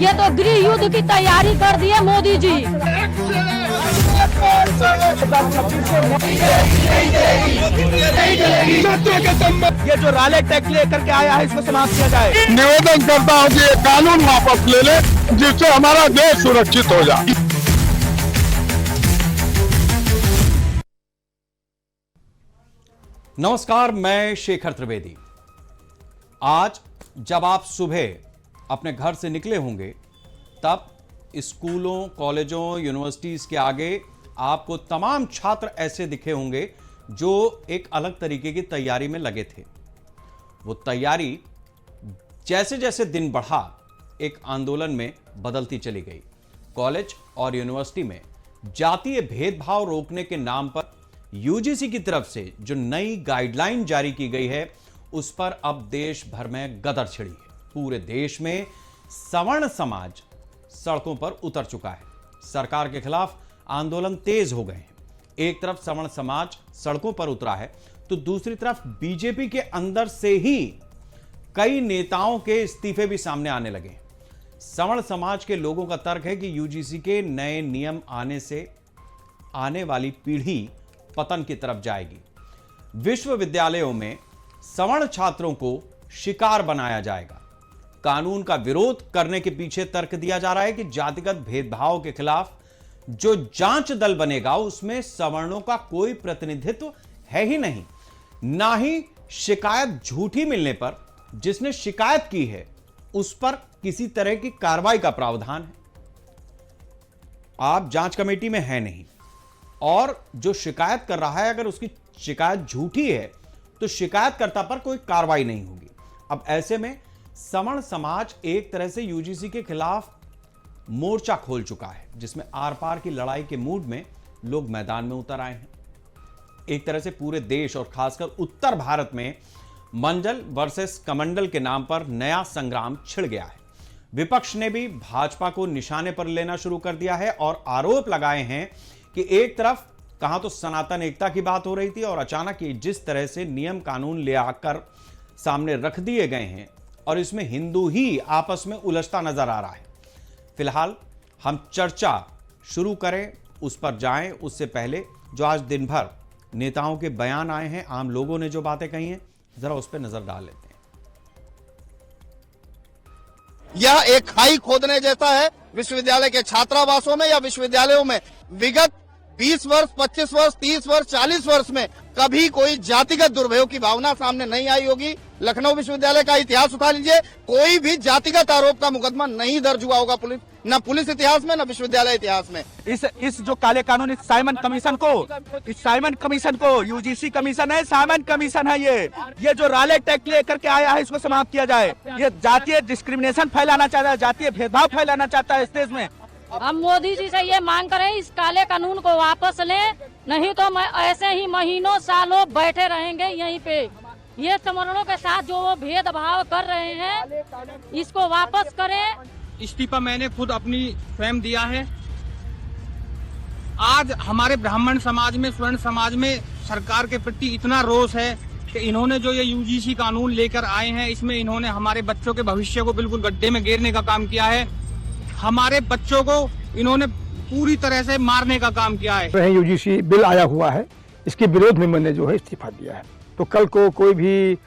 ये तो गृह युद्ध की तैयारी कर दी है मोदी जी। ये जो राले टैक्स लेकर के आया है इसको समाप्त किया जाए। निवेदन करता हूँ कि ये कानून वापस ले ले, जिससे हमारा देश सुरक्षित हो जाए। नमस्कार, मैं शेखर त्रिवेदी। आज जब आप सुबह अपने घर से निकले होंगे तब स्कूलों, कॉलेजों, यूनिवर्सिटीज के आगे आपको तमाम छात्र ऐसे दिखे होंगे जो एक अलग तरीके की तैयारी में लगे थे। वो तैयारी जैसे जैसे दिन बढ़ा एक आंदोलन में बदलती चली गई। कॉलेज और यूनिवर्सिटी में जातीय भेदभाव रोकने के नाम पर यूजीसी की तरफ से जो नई गाइडलाइन जारी की गई है उस पर अब देश भर में गदर छिड़ी है। पूरे देश में सवर्ण समाज सड़कों पर उतर चुका है। सरकार के खिलाफ आंदोलन तेज हो गए हैं। एक तरफ सवर्ण समाज सड़कों पर उतरा है तो दूसरी तरफ बीजेपी के अंदर से ही कई नेताओं के इस्तीफे भी सामने आने लगे। सवर्ण समाज के लोगों का तर्क है कि यूजीसी के नए नियम आने से आने वाली पीढ़ी पतन की तरफ जाएगी। विश्वविद्यालयों में सवर्ण छात्रों को शिकार बनाया जाएगा। कानून का विरोध करने के पीछे तर्क दिया जा रहा है कि जातिगत भेदभाव के खिलाफ जो जांच दल बनेगा उसमें सवर्णों का कोई प्रतिनिधित्व है ही नहीं, ना ही शिकायत झूठी मिलने पर जिसने शिकायत की है उस पर किसी तरह की कार्रवाई का प्रावधान है। आप जांच कमेटी में है नहीं और जो शिकायत कर रहा है अगर उसकी शिकायत झूठी है तो शिकायतकर्ता पर कोई कार्रवाई नहीं होगी। अब ऐसे में सवर्ण समाज एक तरह से यूजीसी के खिलाफ मोर्चा खोल चुका है, जिसमें आर पार की लड़ाई के मूड में लोग मैदान में उतर आए हैं। एक तरह से पूरे देश और खासकर उत्तर भारत में मंडल वर्सेस कमंडल के नाम पर नया संग्राम छिड़ गया है। विपक्ष ने भी भाजपा को निशाने पर लेना शुरू कर दिया है और आरोप लगाए हैं कि एक तरफ कहां तो सनातन एकता की बात हो रही थी और अचानक ये जिस तरह से नियम कानून ले आकर सामने रख दिए गए हैं और इसमें हिंदू ही आपस में उलझता नजर आ रहा है। फिलहाल हम चर्चा शुरू करें उस पर जाएं उससे पहले जो आज दिन भर नेताओं के बयान आए हैं, आम लोगों ने जो बातें कही हैं, जरा उस पर नजर डाल लेते हैं। यह एक खाई खोदने जैसा है विश्वविद्यालय के छात्रावासों में या विश्वविद्यालयों में। विगत 20 वर्ष, 25 वर्ष, 30 वर्ष, 40 वर्ष में कभी कोई जातिगत दुर्भयोग की भावना सामने नहीं आई होगी। लखनऊ विश्वविद्यालय का इतिहास उठा लीजिए, कोई भी जातिगत आरोप का मुकदमा नहीं दर्ज हुआ होगा न पुलिस इतिहास में न विश्वविद्यालय इतिहास में। इस जो काले कानून, इस साइमन कमीशन को यूजीसी कमीशन है, साइमन कमीशन है। ये जो राले टैक्स लेकर के आया है इसको समाप्त किया जाए। ये जातीय डिस्क्रिमिनेशन फैलाना चाहता है, जातीय भेदभाव फैलाना चाहता है इस देश में। हम मोदी जी से ये मांग करें इस काले कानून को वापस लें, नहीं तो मैं ऐसे ही महीनों सालों बैठे रहेंगे यहीं पे। ये सवर्णों के साथ जो वो भेदभाव कर रहे हैं इसको वापस करें। इस्तीफा मैंने खुद अपनी स्वयं दिया है। आज हमारे ब्राह्मण समाज में, स्वर्ण समाज में सरकार के प्रति इतना रोष है कि इन्होंने जो ये यूजीसी कानून लेकर आए हैं इसमें इन्होंने हमारे बच्चों के भविष्य को बिल्कुल गड्ढे में गिरने का काम किया है। हमारे बच्चों को इन्होंने पूरी तरह से मारने का काम किया है। यूजीसी बिल आया हुआ है, इसके विरोध में मैंने जो है इस्तीफा दिया है। तो कल को कोई भी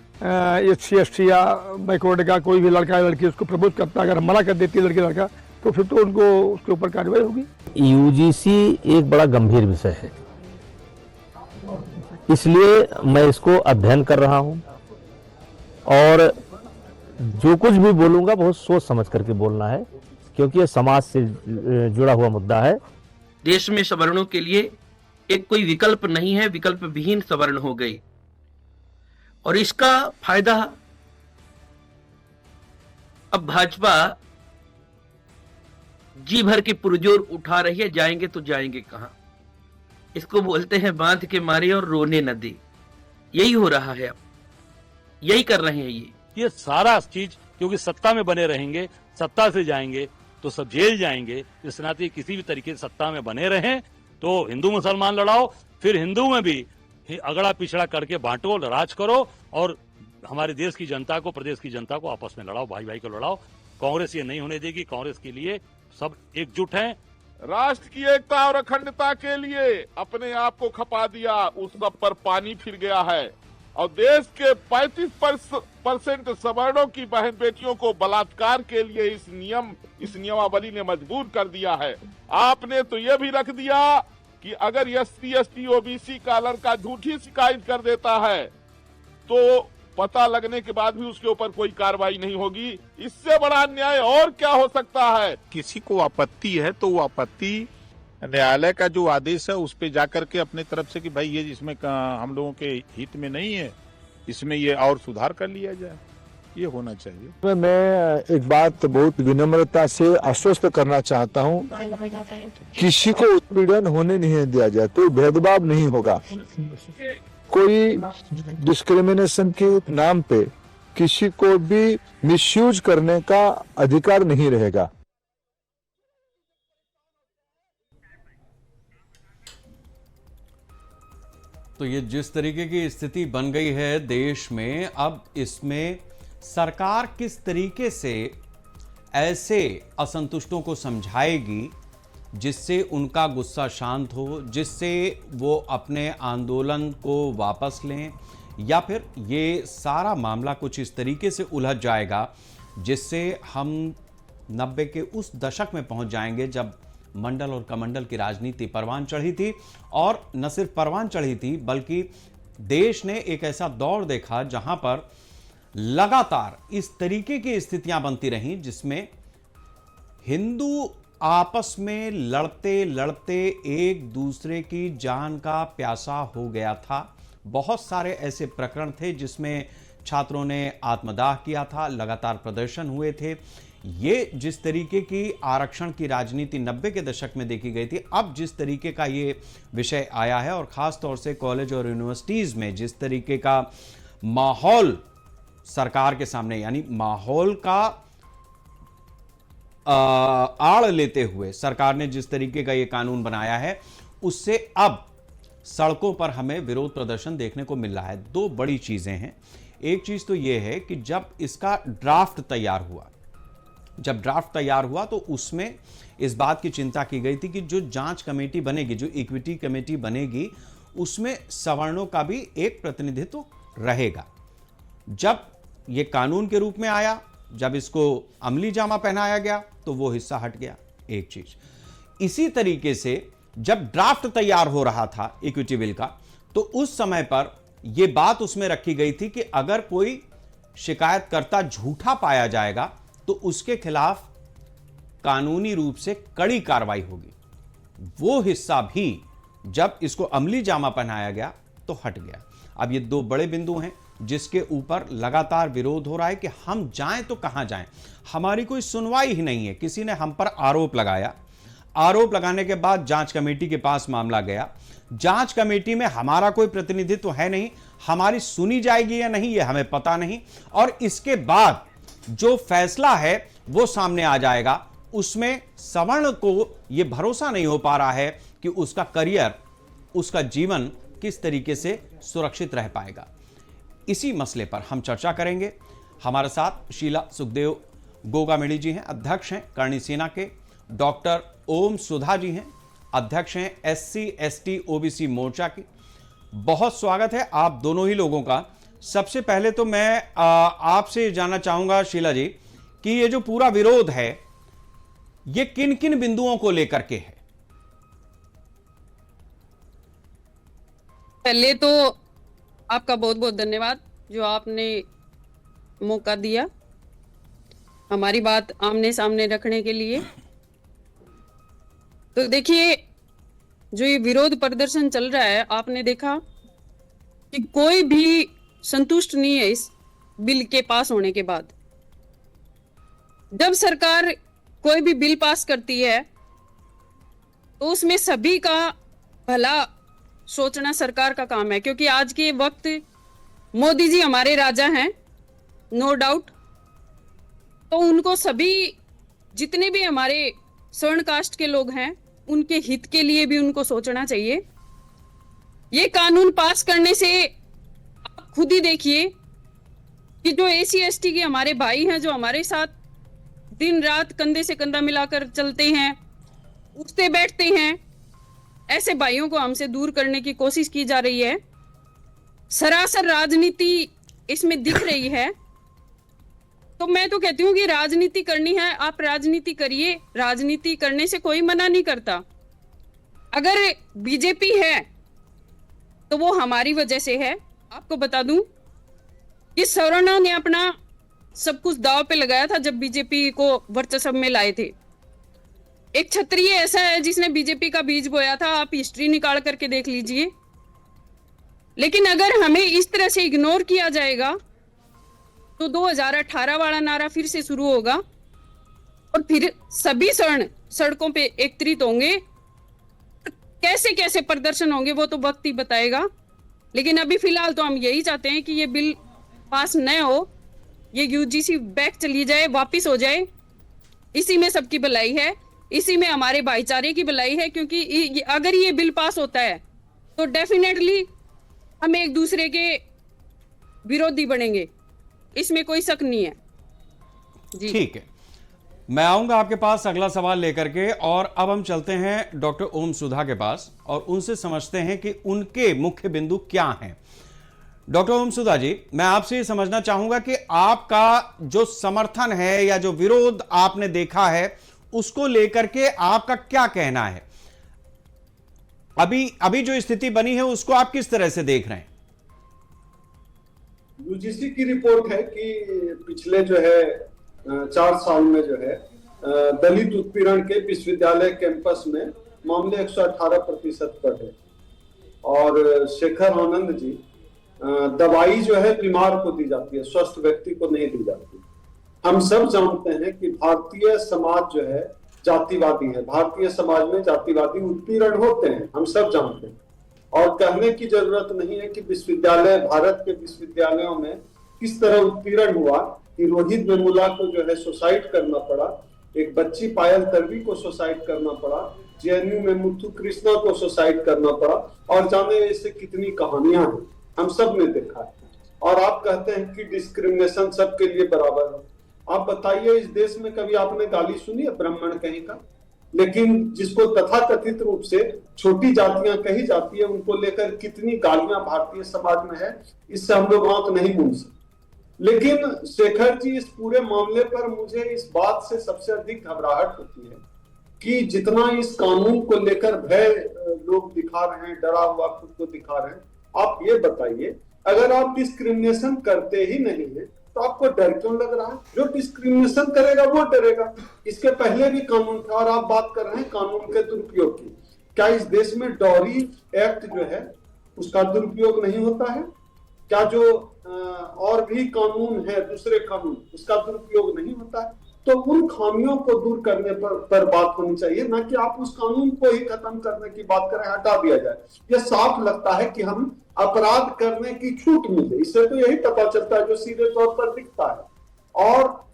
SC ST या बैकवर्ड का कोई भी लड़का या लड़की उसको प्रपोज करता है, अगर मना कर देती है लड़की लड़का, तो फिर तो उनको उसके ऊपर कार्रवाई होगी। यूजीसी एक बड़ा गंभीर विषय है, इसलिए मैं इसको अध्ययन कर रहा हूं और जो कुछ भी बोलूंगा बहुत सोच समझ करके बोलना है, क्योंकि ये समाज से जुड़ा हुआ मुद्दा है। देश में सवर्णों के लिए एक कोई विकल्प नहीं है, विकल्प विहीन सवर्ण हो गई और इसका फायदा अब भाजपा जी भर की पुरजोर उठा रही है। जाएंगे तो जाएंगे कहां? इसको बोलते हैं बांध के मारे और रोने न दे। यही हो रहा है, अब यही कर रहे हैं ये सारा चीज, क्योंकि सत्ता में बने रहेंगे, सत्ता से जाएंगे तो सब जेल जाएंगे। इस नाते किसी भी तरीके से सत्ता में बने रहें तो हिंदू मुसलमान लड़ाओ, फिर हिंदू में भी अगड़ा पिछड़ा करके बांटो, राज करो और हमारे देश की जनता को, प्रदेश की जनता को आपस में लड़ाओ, भाई भाई को लड़ाओ। कांग्रेस ये नहीं होने देगी। कांग्रेस के लिए सब एकजुट हैं। राष्ट्र की एकता और अखंडता के लिए अपने आप को खपा दिया, उस सब पर पानी फिर गया है और देश के 35% सवर्णों की बहन बेटियों को बलात्कार के लिए इस नियमावली ने मजबूर कर दिया है। आपने तो ये भी रख दिया कि अगर SC ST OBC का लड़का झूठी शिकायत कर देता है तो पता लगने के बाद भी उसके ऊपर कोई कार्रवाई नहीं होगी। इससे बड़ा अन्याय और क्या हो सकता है? किसी को आपत्ति है तो वो आपत्ति न्यायालय का जो आदेश है उस पे जाकर के अपने तरफ से कि भाई ये इसमें हम लोगों के हित में नहीं है, इसमें ये और सुधार कर लिया जाए, ये होना चाहिए। मैं एक बात बहुत विनम्रता से आश्वस्त करना चाहता हूँ, किसी को उत्पीड़न होने नहीं दिया जाए, तो भेदभाव नहीं होगा। कोई डिस्क्रिमिनेशन के नाम पे किसी को भी मिसयूज करने का अधिकार नहीं रहेगा। तो ये जिस तरीके की स्थिति बन गई है देश में, अब इसमें सरकार किस तरीके से ऐसे असंतुष्टों को समझाएगी जिससे उनका गुस्सा शांत हो, जिससे वो अपने आंदोलन को वापस लें, या फिर ये सारा मामला कुछ इस तरीके से उलझ जाएगा जिससे हम 90 के उस दशक में पहुंच जाएंगे जब मंडल और कमंडल की राजनीति परवान चढ़ी थी। और न सिर्फ परवान चढ़ी थी बल्कि देश ने एक ऐसा दौर देखा जहां पर लगातार इस तरीके की स्थितियां बनती रहीं जिसमें हिंदू आपस में लड़ते लड़ते एक दूसरे की जान का प्यासा हो गया था। बहुत सारे ऐसे प्रकरण थे जिसमें छात्रों ने आत्मदाह किया था, लगातार प्रदर्शन हुए थे। ये जिस तरीके की आरक्षण की राजनीति 90 के दशक में देखी गई थी, अब जिस तरीके का ये विषय आया है और ख़ास तौर से कॉलेज और यूनिवर्सिटीज़ में जिस तरीके का माहौल सरकार के सामने, यानी माहौल का आड़ लेते हुए सरकार ने जिस तरीके का ये कानून बनाया है, उससे अब सड़कों पर हमें विरोध प्रदर्शन देखने को मिल रहा है। दो बड़ी चीज़ें हैं। एक चीज़ तो ये है कि जब इसका ड्राफ्ट तैयार हुआ तो उसमें इस बात की चिंता की गई थी कि जो जांच कमेटी बनेगी, जो इक्विटी कमेटी बनेगी, उसमें सवर्णों का भी एक प्रतिनिधित्व रहेगा। जब ये कानून के रूप में आया, जब इसको अमली जामा पहनाया गया तो वो हिस्सा हट गया। एक चीज इसी तरीके से जब ड्राफ्ट तैयार हो रहा था इक्विटी बिल का, तो उस समय पर यह बात उसमें रखी गई थी कि अगर कोई शिकायतकर्ता झूठा पाया जाएगा तो उसके खिलाफ कानूनी रूप से कड़ी कार्रवाई होगी। वो हिस्सा भी जब इसको अमली जामा पहनाया गया तो हट गया। अब ये दो बड़े बिंदु हैं जिसके ऊपर लगातार विरोध हो रहा है कि हम जाएं तो कहां जाएं। हमारी कोई सुनवाई ही नहीं है। किसी ने हम पर आरोप लगाया, आरोप लगाने के बाद जांच कमेटी के पास मामला गया, जांच कमेटी में हमारा कोई प्रतिनिधित्व है नहीं, हमारी सुनी जाएगी या नहीं ये हमें पता नहीं, और इसके बाद जो फैसला है वो सामने आ जाएगा। उसमें सवर्ण को यह भरोसा नहीं हो पा रहा है कि उसका करियर, उसका जीवन किस तरीके से सुरक्षित रह पाएगा। इसी मसले पर हम चर्चा करेंगे। हमारे साथ शीला सुखदेव गोगामेड़ी जी हैं, अध्यक्ष हैं करणी सेना के। डॉक्टर ओम सुधा जी हैं, अध्यक्ष हैं SC ST OBC मोर्चा की। बहुत स्वागत है आप दोनों ही लोगों का। सबसे पहले तो मैं आपसे जानना चाहूंगा शीला जी कि ये जो पूरा विरोध है ये किन किन बिंदुओं को लेकर के है? पहले तो आपका बहुत बहुत धन्यवाद जो आपने मौका दिया हमारी बात आमने सामने रखने के लिए। तो देखिए, जो ये विरोध प्रदर्शन चल रहा है, आपने देखा कि कोई भी संतुष्ट नहीं है इस बिल के पास होने के बाद। जब सरकार कोई भी बिल पास करती है तो उसमें सभी का भला सोचना सरकार का काम है, क्योंकि आज के वक्त मोदी जी हमारे राजा हैं, नो डाउट। तो उनको सभी जितने भी हमारे स्वर्ण कास्ट के लोग हैं उनके हित के लिए भी उनको सोचना चाहिए। ये कानून पास करने से आप खुद ही देखिए कि जो SC ST के हमारे भाई हैं, जो हमारे साथ दिन रात कंधे से कंधा मिलाकर चलते हैं, उठते बैठते हैं, ऐसे भाइयों को हमसे दूर करने की कोशिश की जा रही है। सरासर राजनीति इसमें दिख रही है। तो मैं तो कहती हूँ कि राजनीति करनी है, आप राजनीति करिए, राजनीति करने से कोई मना नहीं करता। अगर बीजेपी है तो वो हमारी वजह से है। आपको बता दूं कि सवर्णों ने अपना सब कुछ दांव पे लगाया था जब बीजेपी को वर्चस्व में लाए थे। एक क्षत्रिय ऐसा है जिसने बीजेपी का बीज बोया था, आप हिस्ट्री निकाल करके देख लीजिए। लेकिन अगर हमें इस तरह से इग्नोर किया जाएगा तो 2018 वाला नारा फिर से शुरू होगा और फिर सभी स्वर्ण सड़कों पे एकत्रित होंगे। कैसे कैसे प्रदर्शन होंगे वो तो वक्त ही बताएगा। लेकिन अभी फिलहाल तो हम यही चाहते हैं कि ये बिल पास न हो, ये यूजीसी बैक चली जाए, वापिस हो जाए। इसी में सबकी भलाई है, इसी में हमारे भाईचारे की भलाई है। क्योंकि अगर ये बिल पास होता है तो डेफिनेटली हम एक दूसरे के विरोधी बनेंगे, इसमें कोई शक नहीं है जी। ठीक है, मैं आऊंगा आपके पास अगला सवाल लेकर के। और अब हम चलते हैं डॉक्टर ओम सुधा के पास और उनसे समझते हैं कि उनके मुख्य बिंदु क्या हैं। डॉक्टर ओम सुधा जी, मैं आपसे ये समझना चाहूंगा कि आपका जो समर्थन है या जो विरोध आपने देखा है उसको लेकर के आपका क्या कहना है? अभी जो स्थिति बनी है उसको आप किस तरह से देख रहे हैं? यूजीसी की रिपोर्ट है कि पिछले जो है 4 साल में जो है दलित उत्पीड़न के विश्वविद्यालय कैंपस में मामले 118% बढ़े। और शेखर आनंद जी, दवाई जो है बीमार को दी जाती है, स्वस्थ व्यक्ति को नहीं दी जाती। हम सब जानते हैं कि भारतीय समाज जो है जातिवादी है, भारतीय समाज में जातिवादी उत्पीड़न होते हैं, हम सब जानते हैं। और कहने की जरूरत नहीं है कि विश्वविद्यालय, भारत के विश्वविद्यालयों में किस तरह उत्पीड़न हुआ कि रोहित वेमुला को जो है सुसाइड करना पड़ा, एक बच्ची पायल तन्वी को सुसाइड करना पड़ा, जेएनयू में मुथु कृष्णा को सुसाइड करना पड़ा, और जाने ऐसे कितनी कहानियां हैं, हम सब ने देखा है। और आप कहते हैं कि डिस्क्रिमिनेशन सबके लिए बराबर है। आप बताइए, इस देश में कभी आपने गाली सुनी है ब्राह्मण कहीं का? लेकिन जिसको तथाकथित रूप से छोटी जातियां कही जाती है, उनको लेकर कितनी गालियां भारतीय समाज में है, इससे हम लोग आंख नहीं मूंद सकते। लेकिन शेखर जी, इस पूरे मामले पर मुझे इस बात से सबसे अधिक घबराहट होती है कि जितना इस कानून को लेकर भय लोग दिखा रहे हैं, डरा हुआ खुद को दिखा रहे हैं, आप ये बताइए, अगर आप डिस्क्रिमिनेशन करते ही नहीं है तो आपको डर क्यों लग रहा है? जो डिस्क्रिमिनेशन करेगा वो डरेगा। इसके पहले भी कानून था और आप बात कर रहे हैं कानून के दुरुपयोग की। क्या इस देश में डॉरी एक्ट जो है उसका दुरुपयोग नहीं होता है? क्या जो और भी कानून है, दूसरे कानून, उसका दुरुपयोग नहीं होता है? तो उन खामियों को दूर करने पर बात होनी चाहिए, ना कि आप उस कानून को ही खत्म करने की बात करें, हटा दिया जाए। यह साफ लगता है कि हम अपराध करने की छूट मिले, इससे तो यही पता चलता है जो सीधे तौर पर दिखता है। और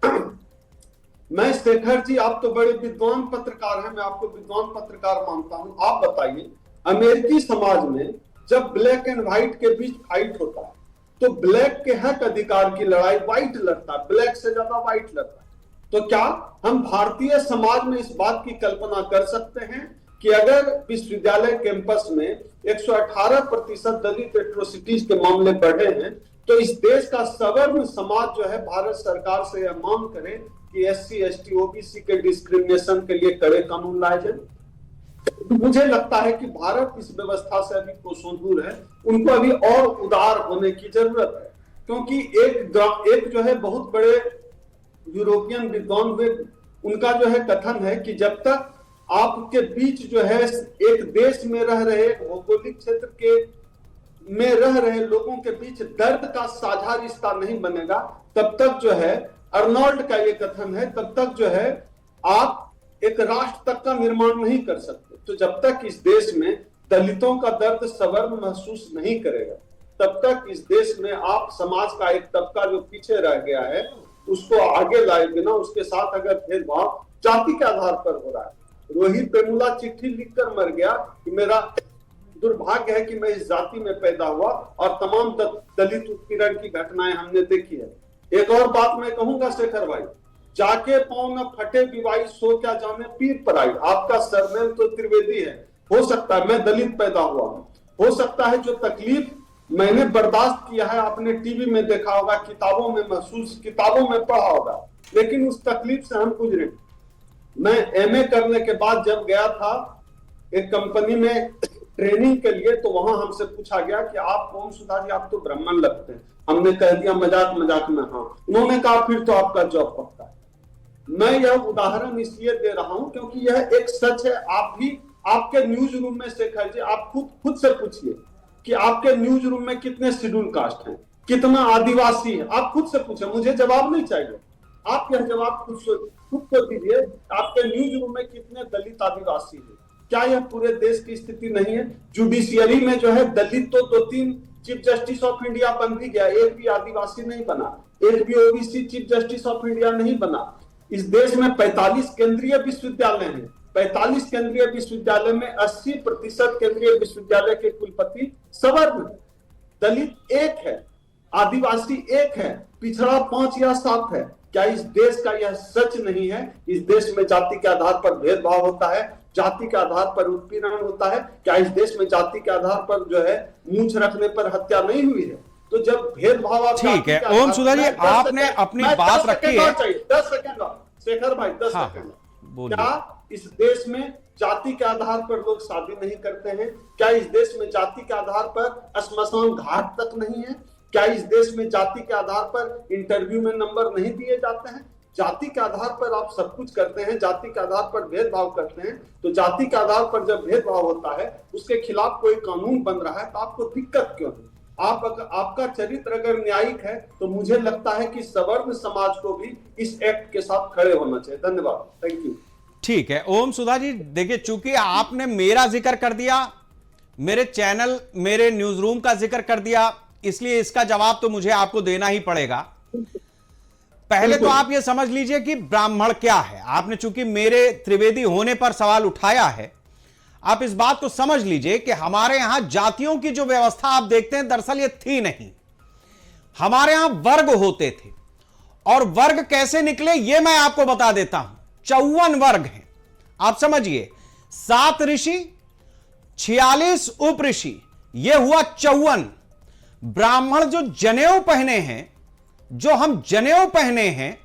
मैं शेखर जी, आप तो बड़े विद्वान पत्रकार हैं, मैं आपको विद्वान पत्रकार मानता हूं। आप बताइए, अमेरिकी समाज में जब ब्लैक एंड व्हाइट के बीच फाइट होता है तो ब्लैक के हक अधिकार की लड़ाई व्हाइट लड़ता है, ब्लैक से ज्यादा व्हाइट लड़ता है। तो क्या हम भारतीय समाज में इस बात की कल्पना कर सकते हैं कि अगर विश्वविद्यालय कैंपस में 118% दलित एट्रोसिटीज के मामले बढ़े हैं तो इस देश का सवर्ण समाज जो है भारत सरकार से यह मांग करे कि SC, ST, OBC के डिस्क्रिमिनेशन के लिए कड़े कानून लाए जाए? मुझे लगता है कि भारत इस व्यवस्था से अभी कोसों दूर है, उनको अभी और उदार होने की जरूरत है। क्योंकि एक जो है बहुत बड़े यूरोपियन विद्वान हुए, उनका जो है कथन है कि जब तक आपके बीच जो है एक देश में रह रहे, भौगोलिक क्षेत्र के में रह रहे लोगों के बीच दर्द का साझा रिश्ता नहीं बनेगा, तब तक जो है, अर्नोल्ड का ये कथन है, तब तक जो है आप एक राष्ट्र तक का निर्माण नहीं कर सकते। तो जब तक इस देश में दलितों का दर्द सवर्ण महसूस नहीं करेगा, तब तक इस देश में आप समाज का एक तबका जो पीछे रह गया है उसको आगे लाए बिना, उसके साथ अगर भेदभाव जाति के आधार पर हो रहा है। रोहित वेमुला चिट्ठी लिखकर मर गया कि मेरा दुर्भाग्य है कि मैं इस जाति में पैदा हुआ, और तमाम दलित उत्पीड़न की घटनाएं हमने देखी है। एक और बात मैं कहूंगा शेखर भाई, जाके पाँव न फटे विवाही सो क्या जाने पीर पराई। आपका सरनेम तो त्रिवेदी है, हो सकता है मैं दलित पैदा हुआ हूं, हो सकता है जो तकलीफ मैंने बर्दाश्त किया है आपने टीवी में देखा होगा, किताबों में महसूस, किताबों में पढ़ा होगा, लेकिन उस तकलीफ से हम गुजरे। मैं एमए करने के बाद जब गया था एक कंपनी में ट्रेनिंग के लिए, तो वहां हमसे पूछा गया कि आप कौन सुधा जी, आप तो ब्राह्मण लगते हैं। हमने कह दिया मजाक मजाक में हाँ। उन्होंने कहा फिर तो आपका जॉब पक्का है। मैं यह उदाहरण इसलिए दे रहा हूं क्योंकि यह एक सच है। आप भी आपके न्यूज रूम में शेखर जी, आप खुद से पूछिए कि आपके न्यूज रूम में कितने शेड्यूल कास्ट हैं, कितना आदिवासी है। आप खुद से पूछे, मुझे जवाब नहीं चाहिए, आप यह जवाब खुद को दीजिए। आपके न्यूज रूम में कितने दलित आदिवासी हैं? क्या यह पूरे देश की स्थिति नहीं है? जुडिशियरी में जो है दलित तो 2-3 चीफ जस्टिस ऑफ इंडिया बन भी गया, एक भी आदिवासी नहीं बना, एक भी OBC chief justice of India नहीं बना। इस देश में 45 केंद्रीय विश्वविद्यालय हैं। 45 केंद्रीय विश्वविद्यालय में 80% केंद्रीय विश्वविद्यालय के कुलपति सवर्ण, दलित एक है, आदिवासी एक है, पिछड़ा 5 या 7 है। क्या इस देश का यह सच नहीं है? इस देश में जाति के आधार पर भेदभाव होता है, जाति के आधार पर उत्पीड़न होता है। क्या इस देश में जाति के आधार पर जो है मूंछ रखने पर हत्या नहीं हुई है? तो जब भेदभाव आप ठीक है ओम सुधा जी, आपने अपनी बात रखी है। 10 सेकंड शेखर भाई, 10 सेकंड। क्या इस देश में जाति के आधार पर लोग शादी नहीं करते हैं? क्या इस देश में जाति के आधार पर श्मशान घाट तक नहीं है? क्या इस देश में जाति के आधार पर इंटरव्यू में नंबर नहीं दिए जाते हैं? जाति के आधार पर आप सब कुछ करते हैं, जाति के आधार पर भेदभाव करते हैं। तो जाति के आधार पर जब भेदभाव होता है, उसके खिलाफ कोई कानून बन रहा है, तो आपको दिक्कत क्यों है? आपका चरित्र अगर न्यायिक है तो मुझे लगता है कि सवर्ण समाज को भी इस एक्ट के साथ खड़े होना चाहिए। धन्यवाद, थैंक यू। ठीक है ओम सुधा जी, देखिए चूंकि आपने मेरा जिक्र कर दिया, मेरे चैनल, मेरे न्यूज रूम का जिक्र कर दिया, इसलिए इसका जवाब तो मुझे आपको देना ही पड़ेगा। पहले तो आप ये समझ लीजिए कि ब्राह्मण क्या है। आपने चूंकि मेरे त्रिवेदी होने पर सवाल उठाया है, आप इस बात को समझ लीजिए कि हमारे यहां जातियों की जो व्यवस्था आप देखते हैं, दरअसल ये थी नहीं। हमारे यहां वर्ग होते थे, और वर्ग कैसे निकले ये मैं आपको बता देता हूं। 54 वर्ग हैं, आप समझिए। 7 ऋषि, 46 उप ऋषि, यह हुआ 54। ब्राह्मण जो जनेऊ पहने हैं, जो हम जनेऊ पहने हैं,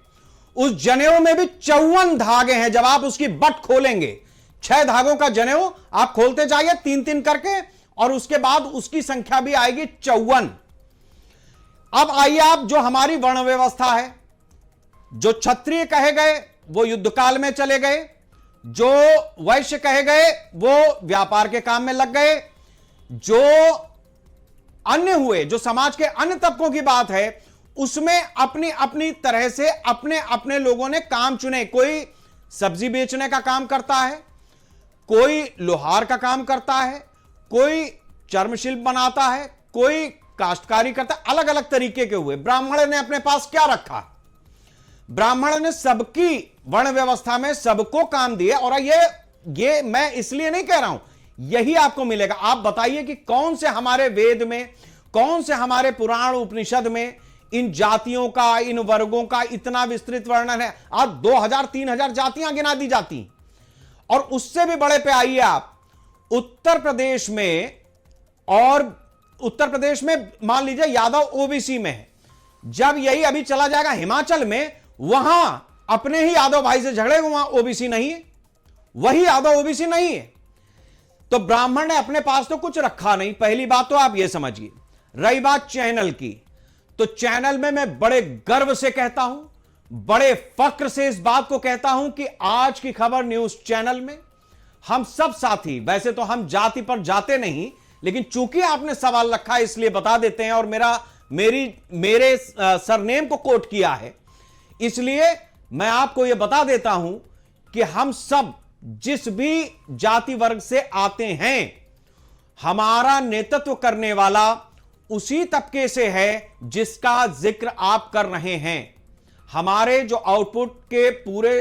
उस जनेऊ में भी 54 धागे हैं। जब आप उसकी बट खोलेंगे, 6 धागों का जनेऊ आप खोलते जाइए 3-3 करके, और उसके बाद उसकी संख्या भी आएगी 54। अब आइए आप, जो हमारी वर्ण व्यवस्था है, जो क्षत्रिय कहे गए वो युद्ध काल में चले गए, जो वैश्य कहे गए वो व्यापार के काम में लग गए, जो अन्य हुए, जो समाज के अन्य तबकों की बात है, उसमें अपनी अपनी तरह से अपने अपने लोगों ने काम चुने। कोई सब्जी बेचने का काम करता है, कोई लोहार का काम करता है, कोई चर्मशिल्प बनाता है, कोई काश्तकारी करता है, अलग अलग तरीके के हुए। ब्राह्मण ने अपने पास क्या रखा? ब्राह्मण ने सबकी वर्ण व्यवस्था में सबको काम दिए। और ये मैं इसलिए नहीं कह रहा हूं, यही आपको मिलेगा। आप बताइए कि कौन से हमारे वेद में, कौन से हमारे पुराण उपनिषद में इन जातियों का, इन वर्गों का इतना विस्तृत वर्णन है? आप 2000-3000 जातियां गिना दी जाती। और उससे भी बड़े पे आइए आप उत्तर प्रदेश में, और उत्तर प्रदेश में मान लीजिए यादव ओबीसी में है। जब यही अभी चला जाएगा हिमाचल में, वहां अपने ही यादव भाई से झगड़े, वहां ओबीसी नहीं है, वही यादव ओबीसी नहीं है। तो ब्राह्मण ने अपने पास तो कुछ रखा नहीं, पहली बात तो आप यह समझिए। रही बात चैनल की, तो चैनल में मैं बड़े गर्व से कहता हूं, बड़े फक्र से इस बात को कहता हूं कि आज की खबर न्यूज चैनल में हम सब साथी, वैसे तो हम जाति पर जाते नहीं, लेकिन चूंकि आपने सवाल रखा इसलिए बता देते हैं, और मेरे सरनेम को कोट किया है, इसलिए मैं आपको यह बता देता हूं कि हम सब जिस भी जाति वर्ग से आते हैं, हमारा नेतृत्व करने वाला उसी तबके से है जिसका जिक्र आप कर रहे हैं। हमारे जो आउटपुट के पूरे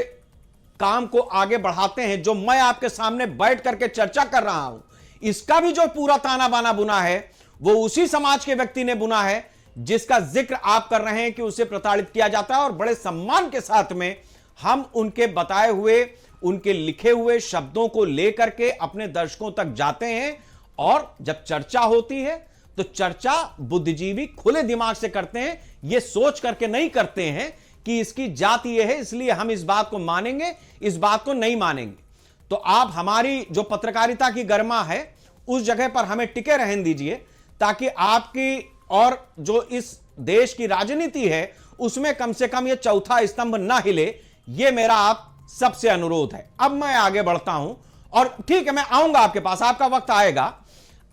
काम को आगे बढ़ाते हैं, जो मैं आपके सामने बैठ करके चर्चा कर रहा हूं, इसका भी जो पूरा ताना बाना बुना है, वो उसी समाज के व्यक्ति ने बुना है जिसका जिक्र आप कर रहे हैं कि उसे प्रताड़ित किया जाता है। और बड़े सम्मान के साथ में हम उनके बताए हुए, उनके लिखे हुए शब्दों को लेकर के अपने दर्शकों तक जाते हैं, और जब चर्चा होती है तो चर्चा बुद्धिजीवी खुले दिमाग से करते हैं, यह सोच करके नहीं करते हैं कि इसकी जाति यह है इसलिए हम इस बात को मानेंगे, इस बात को नहीं मानेंगे। तो आप हमारी जो पत्रकारिता की गरिमा है उस जगह पर हमें टिके रहने दीजिए, ताकि आपकी और जो इस देश की राजनीति है उसमें कम से कम यह चौथा स्तंभ ना हिले। यह मेरा आप सबसे अनुरोध है। अब मैं आगे बढ़ता हूं, और ठीक है, मैं आऊंगा आपके पास, आपका वक्त आएगा,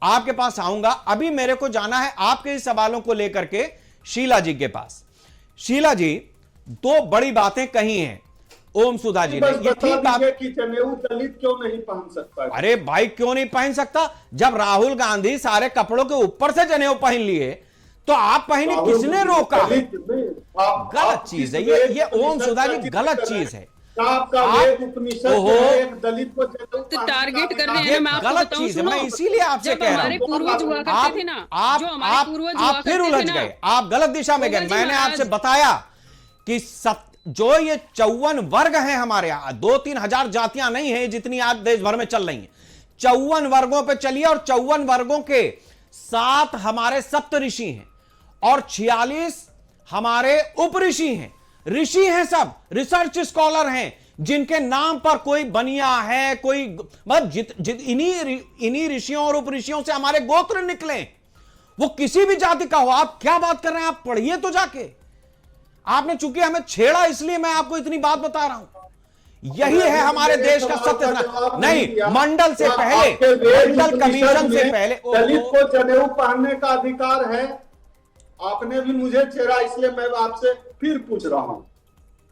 आपके पास आऊंगा। अभी मेरे को जाना है आपके इस सवालों को लेकर के शीला जी के पास। शीला जी, दो बड़ी बातें कही हैं ओम सुधा जी ने, ये ठीक बात कि जनेऊ दलित क्यों नहीं पहन सकता? अरे भाई, क्यों नहीं पहन सकता? जब राहुल गांधी सारे कपड़ों के ऊपर से जनेऊ पहन लिए तो आप पहने, किसने रोका? गलत चीज है ये ओम सुधा जी, गलत चीज है। एक दलित को टारगेट कर रहे हैं। मैं आपको गलत बताऊं, चीज है, मैं इसीलिए आपसे कह रहा हूं। पूर्वज हुआ करते थे ना, आप फिर उलझ गए, आप गलत दिशा में गए। मैंने आपसे बताया कि जो ये 54 वर्ग हैं हमारे यहां, 2-3 हजार जातियां नहीं है जितनी आज देश भर में चल रही हैं। 54 वर्गों पे चलिए, और 54 वर्गों के 7 हमारे सप्त ऋषि हैं और 46 हमारे उप ऋषि हैं। ऋषि हैं सब, रिसर्च स्कॉलर हैं, जिनके नाम पर कोई बनिया है, कोई इन्हीं ऋषियों और उप ऋषियों से हमारे गोत्र निकले। वो किसी भी जाति का हो। आप क्या बात कर रहे हैं? आप पढ़िए तो जाके। आपने चूंकि हमें छेड़ा इसलिए मैं आपको इतनी बात बता रहा हूं। यही है हमारे देश का सत्य। नहीं, मंडल से पहले, मंडल कमीशन से पहले दलित को जनेऊ पहनने का अधिकार है। आपने भी मुझे छेड़ा, इसलिए मैं आपसे फिर पूछ रहा हूं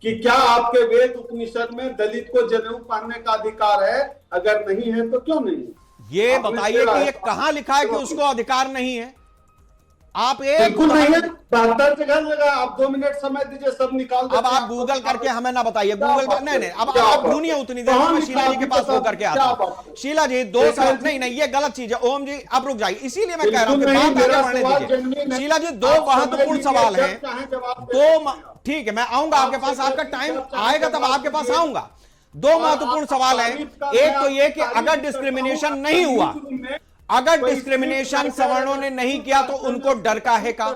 कि क्या आपके वेद उपनिषद में दलित को जनेऊ पहनने का अधिकार है? अगर नहीं है तो क्यों नहीं? ये बताइए कि ये कहां लिखा है कि उसको अधिकार नहीं है? आप बिल्कुल नहीं है, 72 जगह लगा। आप 2 मिनट समय दीजिए, सब निकाल दो। अब आप गूगल करके हमें ना बताइए, गूगल पर नहीं, अब आप ढूंढिए उतनी देर में। शीला जी के पास वो करके आता हूं। शीला जी, 2 सवाल नहीं, ये गलत चीज है। ओम जी, अब रुक जाइए, इसीलिए मैं कह रहा हूं कि बात आगे बढ़ने दीजिए। शीला जी, 2 महत्वपूर्ण सवाल हैं। ठीक है, मैं आऊंगा आपके पास, आपका टाइम आएगा तब आपके पास आऊंगा। 2 महत्वपूर्ण सवाल हैं। एक तो ये कि अगर डिस्क्रिमिनेशन नहीं हुआ, अगर डिस्क्रिमिनेशन सवर्णों ने नहीं किया तो उनको डर काहे का,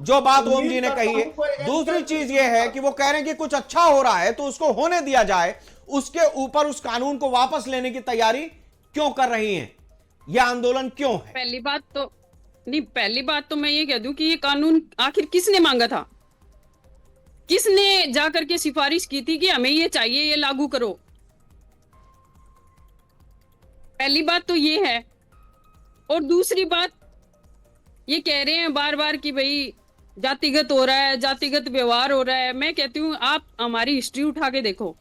जो बात ओम जी ने कही है। दूसरी चीज यह है कि वो कह रहे हैं कि कुछ अच्छा हो रहा है तो उसको होने दिया जाए, उसके ऊपर उस कानून को वापस लेने की तैयारी क्यों कर रही हैं? यह आंदोलन क्यों है? पहली बात तो मैं ये कह दूं कि ये कानून आखिर किसने मांगा था? किसने जाकर के सिफारिश की थी कि हमें ये चाहिए, ये लागू करो? पहली बात तो ये है। और दूसरी बात, ये कह रहे हैं बार बार कि भाई जातिगत हो रहा है, जातिगत व्यवहार हो रहा है। मैं कहती हूँ आप हमारी हिस्ट्री उठा के देखो,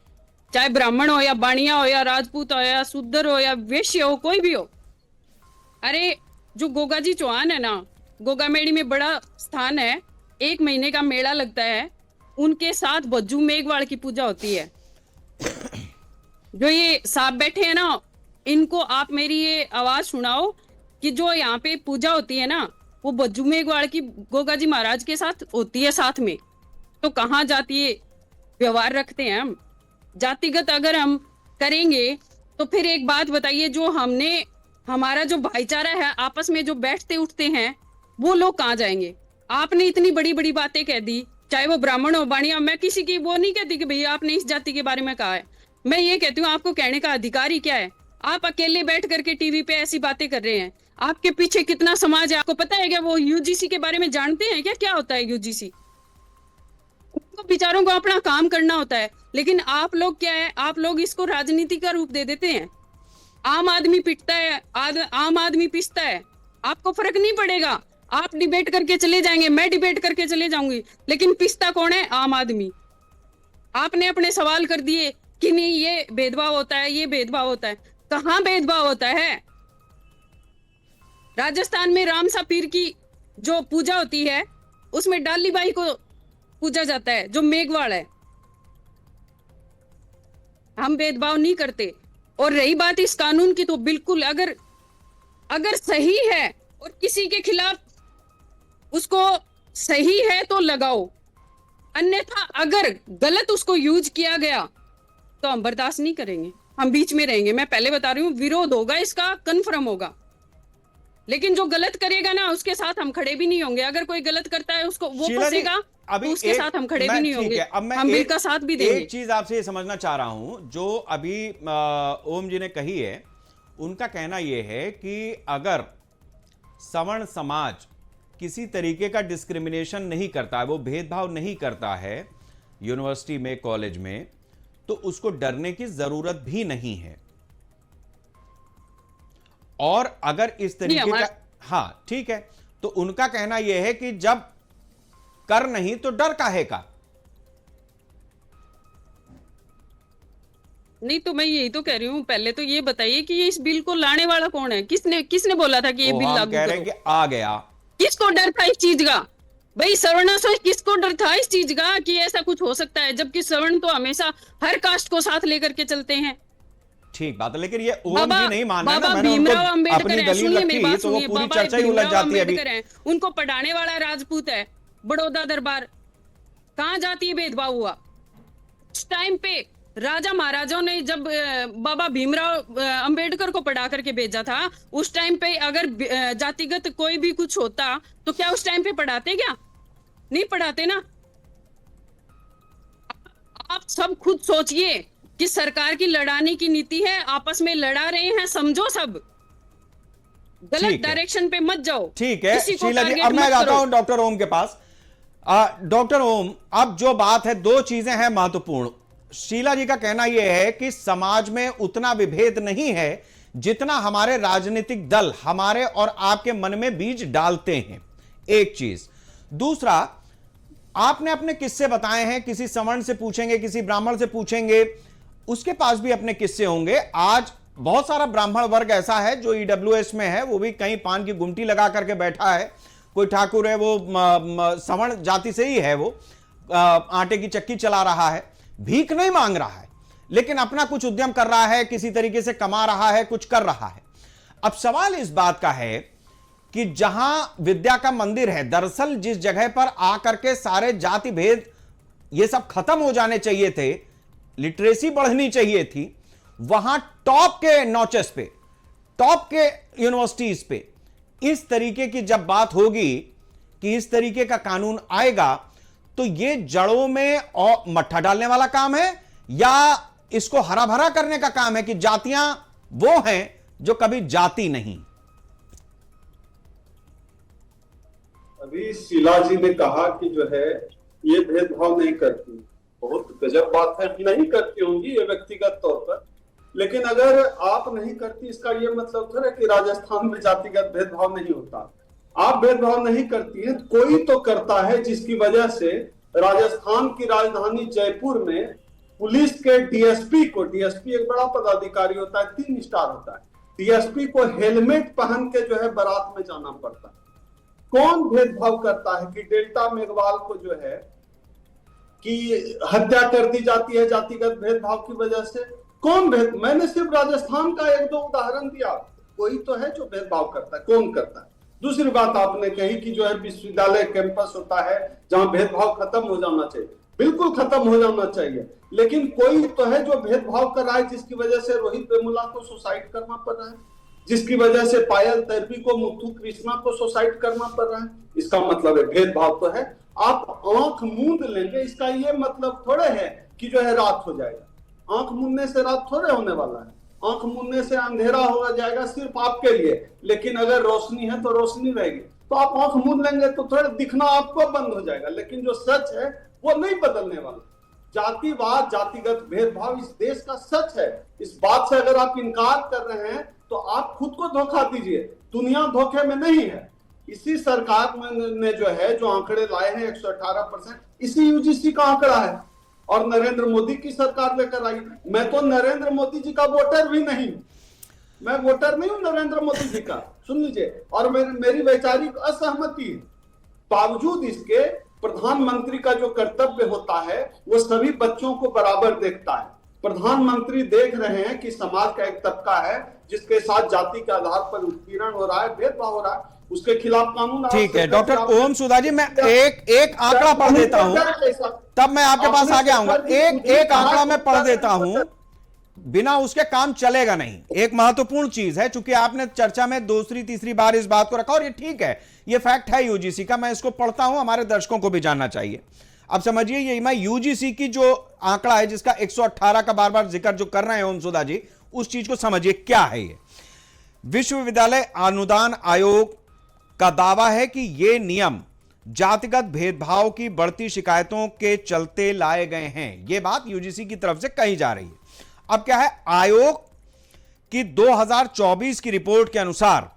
चाहे ब्राह्मण हो या बाणिया हो या राजपूत हो या शूद्र हो या वैश्य हो, कोई भी हो। अरे जो गोगा जी चौहान है ना, गोगा मेड़ी में बड़ा स्थान है, 1 महीने का मेला लगता है, उनके साथ बज्जू मेघवाड़ की पूजा होती है। जो ये साहब बैठे हैं ना, इनको आप मेरी ये आवाज सुनाओ कि जो यहाँ पे पूजा होती है ना, वो बज्जू मेघवाड़ की गोगा जी महाराज के साथ होती है साथ में। तो कहाँ जातीय व्यवहार रखते हैं हम? जातिगत अगर हम करेंगे तो फिर एक बात बताइए, जो हमने हमारा जो भाईचारा है, आपस में जो बैठते उठते हैं, वो लोग कहाँ जाएंगे? आपने इतनी बड़ी बड़ी बातें कह दी, चाहे वो ब्राह्मण हो बाणिया। मैं किसी की वो नहीं कहती कि भैया आपने इस जाति के बारे में कहा है। मैं ये कहती हूँ आपको कहने का अधिकार ही क्या है? आप अकेले बैठ करके टीवी पे ऐसी बातें कर रहे हैं। आपके पीछे कितना समाज है, आपको पता है क्या? वो यूजीसी के बारे में जानते हैं क्या? क्या होता है यूजीसी? उनको बेचारों को अपना काम करना होता है, लेकिन आप लोग क्या है, आप लोग इसको राजनीति का रूप दे देते हैं। आम आदमी पिटता है, आम आदमी पिसता है, आपको फर्क नहीं पड़ेगा। आप डिबेट करके चले जाएंगे, मैं डिबेट करके चले जाऊंगी, लेकिन पिसता कौन है? आम आदमी। आपने अपने सवाल कर दिए कि नहीं ये भेदभाव होता है, ये भेदभाव होता है। कहाँ भेदभाव होता है? राजस्थान में रामसा पीर की जो पूजा होती है, उसमें डाली बाई को पूजा जाता है, जो मेघवाड़ है। हम भेदभाव नहीं करते। और रही बात इस कानून की, तो बिल्कुल अगर सही है और किसी के खिलाफ उसको सही है तो लगाओ, अन्यथा अगर गलत उसको यूज किया गया तो हम बर्दाश्त नहीं करेंगे, हम बीच में रहेंगे। मैं पहले बता रही हूँ, विरोध होगा, इसका कन्फर्म होगा, लेकिन जो गलत करेगा ना उसके साथ हम खड़े भी नहीं होंगे। अगर कोई गलत करता है उसको वो फंसेगा तो उसके साथ हम खड़े भी नहीं होंगे, हम बिल का साथ भी देंगे। एक चीज आपसे ये समझना चाह रहा हूं, जो अभी ओम जी ने कही है, उनका कहना यह है कि अगर सवर्ण समाज किसी तरीके का डिस्क्रिमिनेशन नहीं करता है, वो भेदभाव नहीं करता है यूनिवर्सिटी में, कॉलेज में, तो उसको डरने की जरूरत भी नहीं है। और अगर इस तरीके का, हाँ ठीक है, तो उनका कहना यह है कि जब कर नहीं तो डर काहे का। नहीं तो मैं यही तो कह रही हूँ, पहले तो ये बताइए कि ये इस बिल को लाने वाला कौन है, किसने बोला था कि ये बिल लागू कह रहे हैं कि आ गया। किसको डर था इस चीज का भाई? सवर्ण से किसको डर था इस चीज का कि ऐसा कुछ हो सकता है, जबकि सवर्ण तो हमेशा हर कास्ट को साथ लेकर के चलते हैं। ठीक बात है, लेकिन ये ओम जी नहीं मान रहे ना, बाबा मैंने भीमराव उनको अम्बेडकर अपनी है, दलील सुनिए मेरी बात रखी तो वो सुनिए, पूरी बाबा चर्चा ही उलझ भीमराव जाती है अभी। अम्बेडकर है, उनको पढ़ाने वाला राजपूत है, बड़ौदा दरबार। कहां जातीय भेदभाव हुआ? उस टाइम पे राजा महाराजाओं ने जब बाबा भीमराव अंबेडकर को पढ़ा करके भेजा था, उस टाइम पे अगर जातिगत कोई भी कुछ होता तो क्या उस टाइम पे पढ़ाते? क्या नहीं पढ़ाते ना। आप सब खुद सोचिए कि सरकार की लड़ाने की नीति है, आपस में लड़ा रहे हैं, समझो सब, गलत डायरेक्शन पे मत जाओ। ठीक है शीला जी, अब मैं जाता हूं डॉक्टर ओम के पास। डॉक्टर ओम, अब जो बात है, दो चीजें हैं महत्वपूर्ण। शीला जी का कहना यह है कि समाज में उतना विभेद नहीं है जितना हमारे राजनीतिक दल हमारे और आपके मन में बीज डालते हैं, एक चीज। दूसरा, आपने अपने किस्से बताए हैं, किसी सवर्ण से पूछेंगे, किसी ब्राह्मण से पूछेंगे, उसके पास भी अपने किस्से होंगे। आज बहुत सारा ब्राह्मण वर्ग ऐसा है जो ईडब्ल्यूएस में है, वो भी कहीं पान की गुमटी लगा करके बैठा है, कोई ठाकुर है, वो सवर्ण जाति से ही है, वो आटे की चक्की चला रहा है, भीख नहीं मांग रहा है, लेकिन अपना कुछ उद्यम कर रहा है, किसी तरीके से कमा रहा है, कुछ कर रहा है। अब सवाल इस बात का है कि जहां विद्या का मंदिर है, दरअसल जिस जगह पर आकर के सारे जाति भेद ये सब खत्म हो जाने चाहिए थे, लिटरेसी बढ़नी चाहिए थी, वहां टॉप के नॉचेस पे, टॉप के यूनिवर्सिटीज पे इस तरीके की जब बात होगी कि इस तरीके का कानून आएगा, तो ये जड़ों में और मट्ठा डालने वाला काम है या इसको हरा भरा करने का काम है कि जातियां वो हैं जो कभी जाति नहीं? अभी शीला जी ने कहा कि जो है ये भेदभाव नहीं करती, बहुत गजब बात है, नहीं करती होंगी ये व्यक्तिगत तौर पर, लेकिन अगर आप नहीं करती इसका ये मतलब थोड़ा कि राजस्थान में जातिगत भेदभाव नहीं होता। आप भेदभाव नहीं करती हैं, कोई तो करता है, जिसकी वजह से राजस्थान की राजधानी जयपुर में पुलिस के डीएसपी को, डीएसपी एक बड़ा पदाधिकारी होता है, 3 स्टार होता है, डीएसपी को हेलमेट पहन के जो है बारात में जाना पड़ता है। कौन भेदभाव करता है कि डेल्टा मेघवाल को जो है कि हत्या कर दी जाती है जातिगत भेदभाव की वजह से? कौन भेद, मैंने सिर्फ राजस्थान का 1-2 उदाहरण दिया, कोई तो है जो भेदभाव करता है, कौन करता है? दूसरी बात आपने कही कि जो है विश्वविद्यालय कैंपस होता है जहां भेदभाव खत्म हो जाना चाहिए, बिल्कुल खत्म हो जाना चाहिए, लेकिन कोई तो है जो भेदभाव कर रहा है, जिसकी वजह से रोहित वेमुला को सुसाइड करना पड़ रहा है, जिसकी वजह से पायल तैरवी को, मुथु कृष्णा को सुसाइड करना पड़ रहा है। इसका मतलब है भेदभाव तो है। आप आंख मूंद लेंगे, इसका ये मतलब थोड़े है कि जो है रात हो जाएगा। आंख मूंदने से रात थोड़े होने वाला है, आंख मूंदने से अंधेरा हो जाएगा सिर्फ आपके लिए, लेकिन अगर रोशनी है तो रोशनी रहेगी। तो आप आंख मूंद लेंगे तो थोड़ा दिखना आपको बंद हो जाएगा, लेकिन जो सच है वो नहीं बदलने वाला। जातिवाद, जातिगत भेदभाव इस देश का सच है। इस बात से अगर आप इनकार कर रहे हैं तो आप खुद को धोखा दीजिए, दुनिया धोखे में नहीं है। इसी सरकार ने जो है जो आंकड़े लाए हैं 118%, इसी यूजीसी का आंकड़ा है और नरेंद्र मोदी की सरकार लेकर आई। मैं तो नरेंद्र मोदी जी का वोटर भी नहीं, मैं वोटर नहीं हूं नरेंद्र मोदी जी का, सुन लीजिए, और मेरी वैचारिक असहमति है। बावजूद इसके प्रधानमंत्री का जो कर्तव्य होता है वो सभी बच्चों को बराबर देखता है। प्रधानमंत्री देख रहे हैं कि समाज का एक तबका है जिसके साथ जाति के आधार पर उत्पीड़न हो रहा है, भेदभाव हो रहा है, उसके खिलाफ कानून। ठीक है डॉक्टर ओम सुधा जी, मैं एक आंकड़ा पढ़ देता हूं, तब मैं आपके पास आगे आऊंगा। एक आंकड़ा मैं पढ़ देता हूं, बिना उसके काम चलेगा नहीं। एक महत्वपूर्ण चीज है, चूंकि आपने चर्चा में दूसरी तीसरी बार इस बात को रखा, और ये ठीक है, ये फैक्ट है यूजीसी का, मैं इसको पढ़ता हूं, हमारे दर्शकों को भी जानना चाहिए। अब समझिए, ये मैं यूजीसी की जो आंकड़ा है, जिसका 118 का बार बार जिक्र जो कर रहे हैं ओम सुधा जी, उस चीज को समझिए क्या है। ये विश्वविद्यालय अनुदान आयोग का दावा है कि ये नियम जातिगत भेदभाव की बढ़ती शिकायतों के चलते लाए गए हैं। यह बात यूजीसी की तरफ से कही जा रही है। अब क्या है, आयोग की 2024 की रिपोर्ट के अनुसार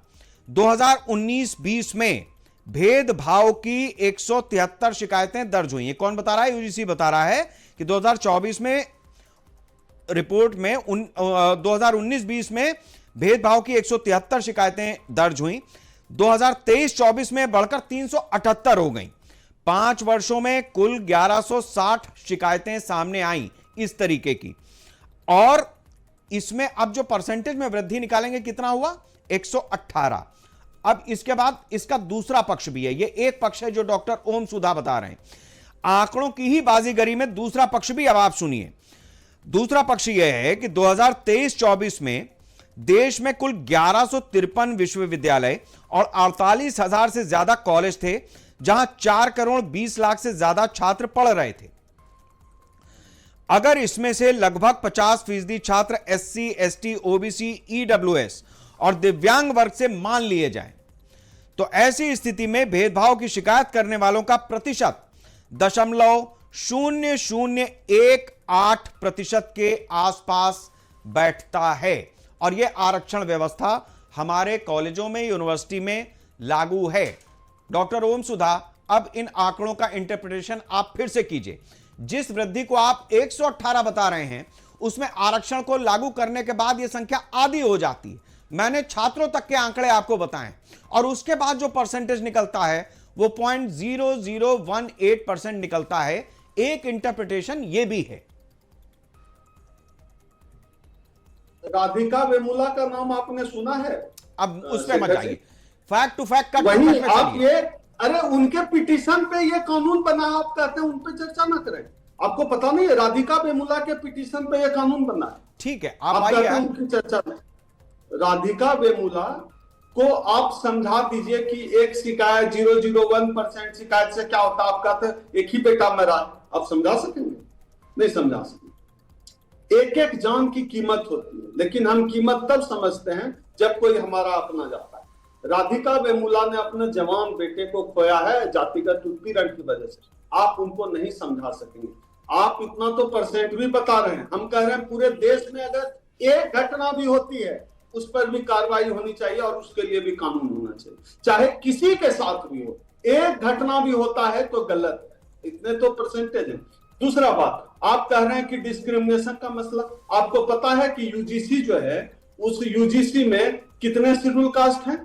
2019-20 में भेदभाव की 173 शिकायतें दर्ज हुई। ये कौन बता रहा है? यूजीसी बता रहा है कि 2024 में रिपोर्ट में 2019-20 में भेदभाव की 173 शिकायतें दर्ज हुई। 2023-24 में बढ़कर 378 हो गई। 5 वर्षों में कुल 1160 शिकायतें सामने आई इस तरीके की। और इसमें अब जो परसेंटेज में वृद्धि निकालेंगे, कितना हुआ? 118। अब इसके बाद इसका दूसरा पक्ष भी है। ये एक पक्ष है जो डॉक्टर ओम सुधा बता रहे हैं, आंकड़ों की ही बाजीगरी में दूसरा पक्ष भी अब आप सुनिए। दूसरा पक्ष यह है कि 2023-24 में देश में कुल 1153 विश्वविद्यालय और 48,000 से ज्यादा कॉलेज थे, जहां 4 करोड़ 20 लाख से ज्यादा छात्र पढ़ रहे थे। अगर इसमें से लगभग 50% छात्र SC, ST, OBC, EWS और दिव्यांग वर्ग से मान लिए जाएं, तो ऐसी स्थिति में भेदभाव की शिकायत करने वालों का प्रतिशत 0.0018% के आसपास बैठता है। और यह आरक्षण व्यवस्था हमारे कॉलेजों में, यूनिवर्सिटी में लागू है। डॉक्टर ओम सुधा, अब इन आंकड़ों का इंटरप्रिटेशन आप फिर से कीजिए। जिस वृद्धि को आप 118 बता रहे हैं, उसमें आरक्षण को लागू करने के बाद यह संख्या आधी हो जाती है। मैंने छात्रों तक के आंकड़े आपको बताएं, और उसके बाद जो परसेंटेज निकलता है वो 0.0018% निकलता है। एक इंटरप्रिटेशन यह भी है। राधिका वेमुला का नाम आपने सुना है? अब उस पर मत जाइए, फैक्ट टू फैक्ट का वही आप ये, अरे उनके पिटीशन पे ये कानून बना, आप कहते हैं उन पे चर्चा ना करें। आपको पता नहीं है, राधिका वेमुला के पिटीशन पे ये कानून बना है। ठीक है, आप कहते हैं उनकी चर्चा नहीं। राधिका वेमुला को आप समझा दीजिए कि एक शिकायत 0.01% शिकायत से क्या होता है। आप कहते हैं एक ही बेटा मरा, आप समझा सकेंगे? नहीं समझा सकेंगे। एक एक जान की कीमत होती है, लेकिन हम कीमत तब समझते हैं जब कोई हमारा अपना जाता है। राधिका वेमुला ने अपने जवान बेटे को खोया है जातिगत उत्पीड़न की वजह से। आप उनको नहीं समझा सकेंगे। आप इतना तो परसेंट भी बता रहे हैं, हम कह रहे हैं पूरे देश में अगर एक घटना भी होती है उस पर भी कार्रवाई होनी चाहिए और उसके लिए भी कानून होना चाहिए, चाहे किसी के साथ भी हो। एक घटना भी होता है तो गलत है, इतने तो परसेंटेज है। दूसरा बात, आप कह रहे हैं कि डिस्क्रिमिनेशन का मसला, आपको पता है कि यूजीसी जो है, उस यूजीसी में कितने शेड्यूल कास्ट हैं?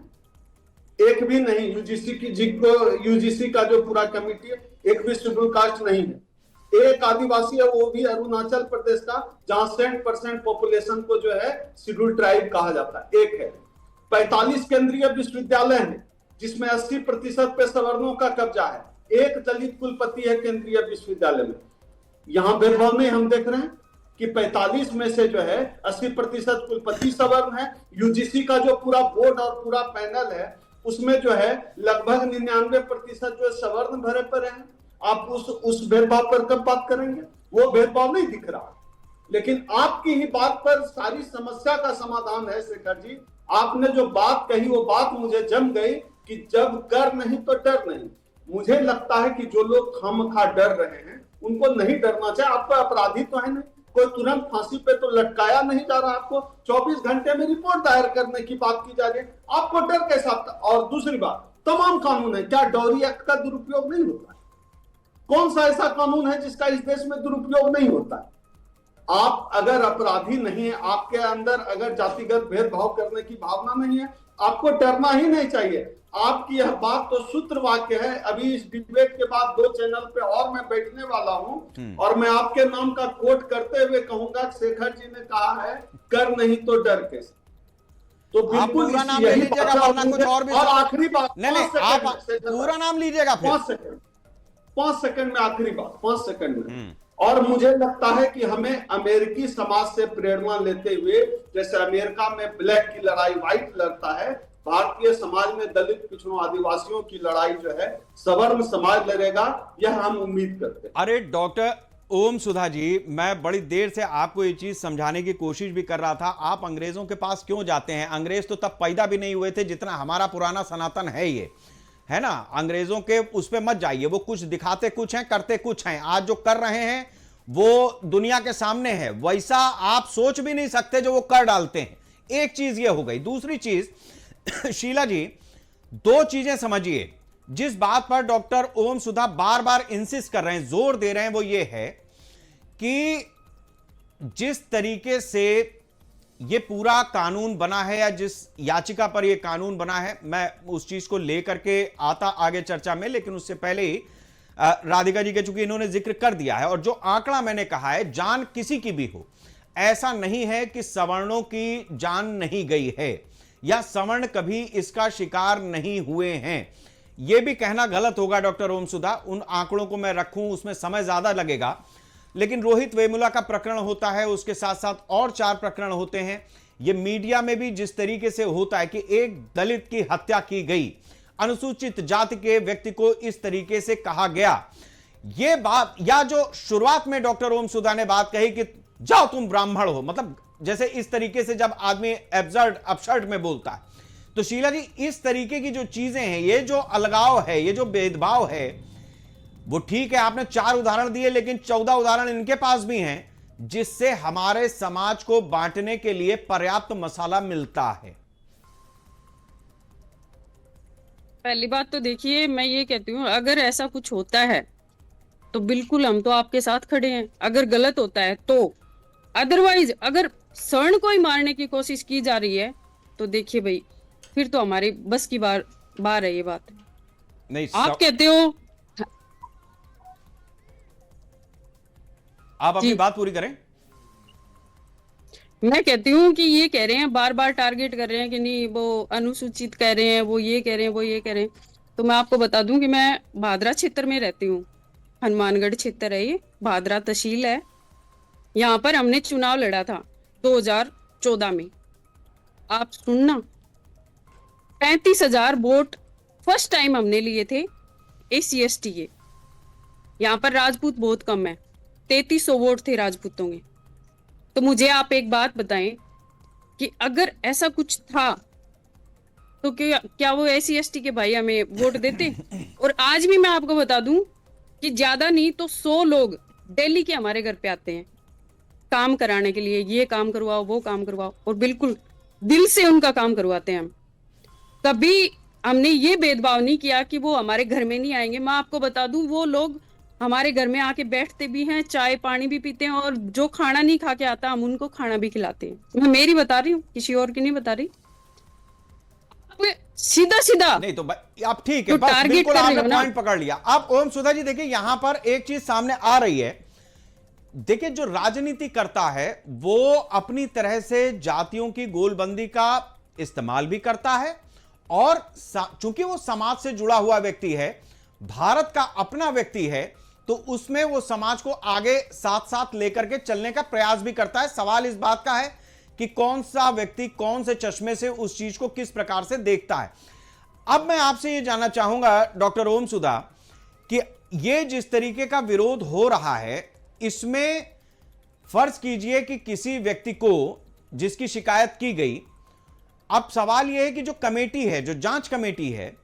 एक भी नहीं। यूजीसी का जो पूरा कमिटी है, एक भी शेड्यूल कास्ट नहीं है। एक आदिवासी है, वो भी अरुणाचल प्रदेश का, जहां 100% पॉपुलेशन को जो है शेड्यूल ट्राइब कहा जाता है, एक है। 45 केंद्रीय विश्वविद्यालय हैं, जिसमें 80% पे सवर्णों का कब्जा है। एक दलित कुलपति है केंद्रीय विश्वविद्यालय में। यहां भेदभाव नहीं हम देख रहे हैं कि 45 में से जो है 80% कुलपति सवर्ण है। यूजीसी का जो पूरा बोर्ड और पूरा पैनल है, उसमें जो है लगभग 99% जो सवर्ण भरे पड़े हैं। आप उस भेदभाव पर कब बात करेंगे? वो भेदभाव नहीं दिख रहा। लेकिन आपकी ही बात पर सारी समस्या का समाधान है शेखर जी। आपने जो बात कही वो बात मुझे जम गई कि जब कर नहीं तो डर नहीं। मुझे लगता है कि जो लोग खामखा डर रहे हैं उनको नहीं डरना चाहिए। आपको अपराधी तो है नहीं, कोई तुरंत फांसी पे तो लटकाया नहीं जा रहा। आपको 24 घंटे में रिपोर्ट दायर करने की बात की जा रही है, आपको डर कैसा? और दूसरी बात, तमाम कानून है, क्या डॉरी एक्ट का दुरुपयोग नहीं होता है? कौन सा ऐसा कानून है जिसका इस देश में दुरुपयोग नहीं होता है? आप अगर अपराधी नहीं है, आपके अंदर अगर जातिगत भेदभाव करने की भावना नहीं है, आपको डरना ही नहीं चाहिए। आपकी यह बात तो सूत्र वाक्य है। अभी इस डिबेट के बाद 2 चैनल पे और मैं बैठने वाला हूं और मैं आपके नाम का कोट करते हुए कहूंगा, शेखर जी ने कहा है कर नहीं तो डर कैसे। तो आप बिल्कुल पूरा नाम यही ले लीजिएगा, बात है। वरना कुछ और भी। और आखिरी बात, नहीं, आप पूरा नाम लीजिएगा फिर। 5 सेकंड में आखिरी बात, 5 सेकंड में। और मुझे लगता है कि हमें अमेरिकी समाज से प्रेरणा लेते हुए, जैसे अमेरिका में ब्लैक की लड़ाई व्हाइट लड़ता है, भारतीय समाज में दलित, पिछड़ों, आदिवासियों की लड़ाई जो है सवर्ण समाज लड़ेगा, यह हम उम्मीद करते हैं। अरे डॉक्टर ओम सुधा जी, मैं बड़ी देर से आपको ये चीज समझाने की कोशिश भी कर रहा था। आप अंग्रेजों के पास क्यों जाते हैं? अंग्रेज तो तब पैदा भी नहीं हुए थे जितना हमारा पुराना सनातन है, ये है ना। अंग्रेजों के उस पर मत जाइए, वो कुछ दिखाते कुछ हैं, करते कुछ हैं। आज जो कर रहे हैं वो दुनिया के सामने है, वैसा आप सोच भी नहीं सकते जो वो कर डालते हैं। एक चीज ये हो गई। दूसरी चीज शीला जी, दो चीजें समझिए। जिस बात पर डॉक्टर ओम सुधा बार बार इंसिस्ट कर रहे हैं, जोर दे रहे हैं, वो ये है कि जिस तरीके से ये पूरा कानून बना है, या जिस याचिका पर ये कानून बना है, मैं उस चीज को लेकर के आता आगे चर्चा में, लेकिन उससे पहले ही राधिका जी के चूंकि इन्होंने जिक्र कर दिया है, और जो आंकड़ा मैंने कहा है, जान किसी की भी हो, ऐसा नहीं है कि सवर्णों की जान नहीं गई है या सवर्ण कभी इसका शिकार नहीं हुए हैं। यह भी कहना गलत होगा डॉक्टर ओम सुधा। उन आंकड़ों को मैं रखूं, उसमें समय ज्यादा लगेगा, लेकिन रोहित वेमुला का प्रकरण होता है, उसके साथ साथ और 4 प्रकरण होते हैं। यह मीडिया में भी जिस तरीके से होता है कि एक दलित की हत्या की गई, अनुसूचित जाति के व्यक्ति को इस तरीके से कहा गया, यह बात, या जो शुरुआत में डॉक्टर ओम सुधा ने बात कही कि जाओ तुम ब्राह्मण हो, मतलब जैसे इस तरीके से जब आदमी अपशर्ट में बोलता है, तो शीला जी इस तरीके की जो चीजें हैं, ये जो अलगाव है, ये जो भेदभाव है, वो ठीक है। आपने 4 उदाहरण दिए, लेकिन 14 उदाहरण इनके पास भी हैं जिससे हमारे समाज को बांटने के लिए पर्याप्त मसाला मिलता है। पहली बात तो देखिए, मैं ये कहती हूँ, अगर ऐसा कुछ होता है तो बिल्कुल हम तो आपके साथ खड़े हैं, अगर गलत होता है तो। अदरवाइज अगर स्वर्ण को ही मारने की कोशिश की जा रही है तो देखिए भाई, फिर तो हमारी बस की बार है ये बात। नहीं, आप कहते हो, आप अपनी बात पूरी करें। मैं कहती हूँ कि ये कह रहे हैं, बार बार टारगेट कर रहे हैं कि नहीं वो अनुसूचित कह रहे हैं, वो ये कह रहे हैं, वो ये कह रहे हैं। तो मैं आपको बता दूं कि मैं भादरा क्षेत्र में रहती हूँ, हनुमानगढ़ क्षेत्र है ये, भादरा तहसील है। यहाँ पर हमने चुनाव लड़ा था 2014 में। आप सुनना, 35,000 वोट फर्स्ट टाइम हमने लिए थे SC/ST के। यहाँ पर राजपूत बहुत कम है, 3300 वोट थे राजपूतों के। तो मुझे आप एक बात बताएं कि अगर ऐसा कुछ था तो क्या वो SC/ST के भाई हमें वोट देते? और आज भी मैं आपको बता दूं कि ज्यादा नहीं तो 100 लोग दिल्ली के हमारे घर पे आते हैं काम कराने के लिए, ये काम करवाओ, वो काम करवाओ, और बिल्कुल दिल से उनका काम करवाते हैं हम। कभी हमने ये भेदभाव नहीं किया कि वो हमारे घर में नहीं आएंगे। मैं आपको बता दूं, वो लोग हमारे घर में आके बैठते भी हैं, चाय पानी भी पीते हैं, और जो खाना नहीं खा के आता हम उनको खाना भी खिलाते हैं। मैं मेरी बता रही हूँ, किसी और की नहीं बता रही। सीधा नहीं तो आप ठीक है, बस बिल्कुल आपने पॉइंट पकड़ लिया। आप ओम सुधा जी देखिए, यहां पर एक चीज सामने आ रही है। देखिए, जो राजनीति करता है वो अपनी तरह से जातियों की गोलबंदी का इस्तेमाल भी करता है, और चूंकि वो समाज से जुड़ा हुआ व्यक्ति है, भारत का अपना व्यक्ति है, तो उसमें वो समाज को आगे साथ साथ लेकर के चलने का प्रयास भी करता है। सवाल इस बात का है कि कौन सा व्यक्ति कौन से चश्मे से उस चीज को किस प्रकार से देखता है। अब मैं आपसे यह जानना चाहूंगा डॉक्टर ओम सुधा कि यह जिस तरीके का विरोध हो रहा है, इसमें फर्ज कीजिए कि किसी व्यक्ति को जिसकी शिकायत की गई, अब सवाल यह है कि जो कमेटी है, जो जांच कमेटी है,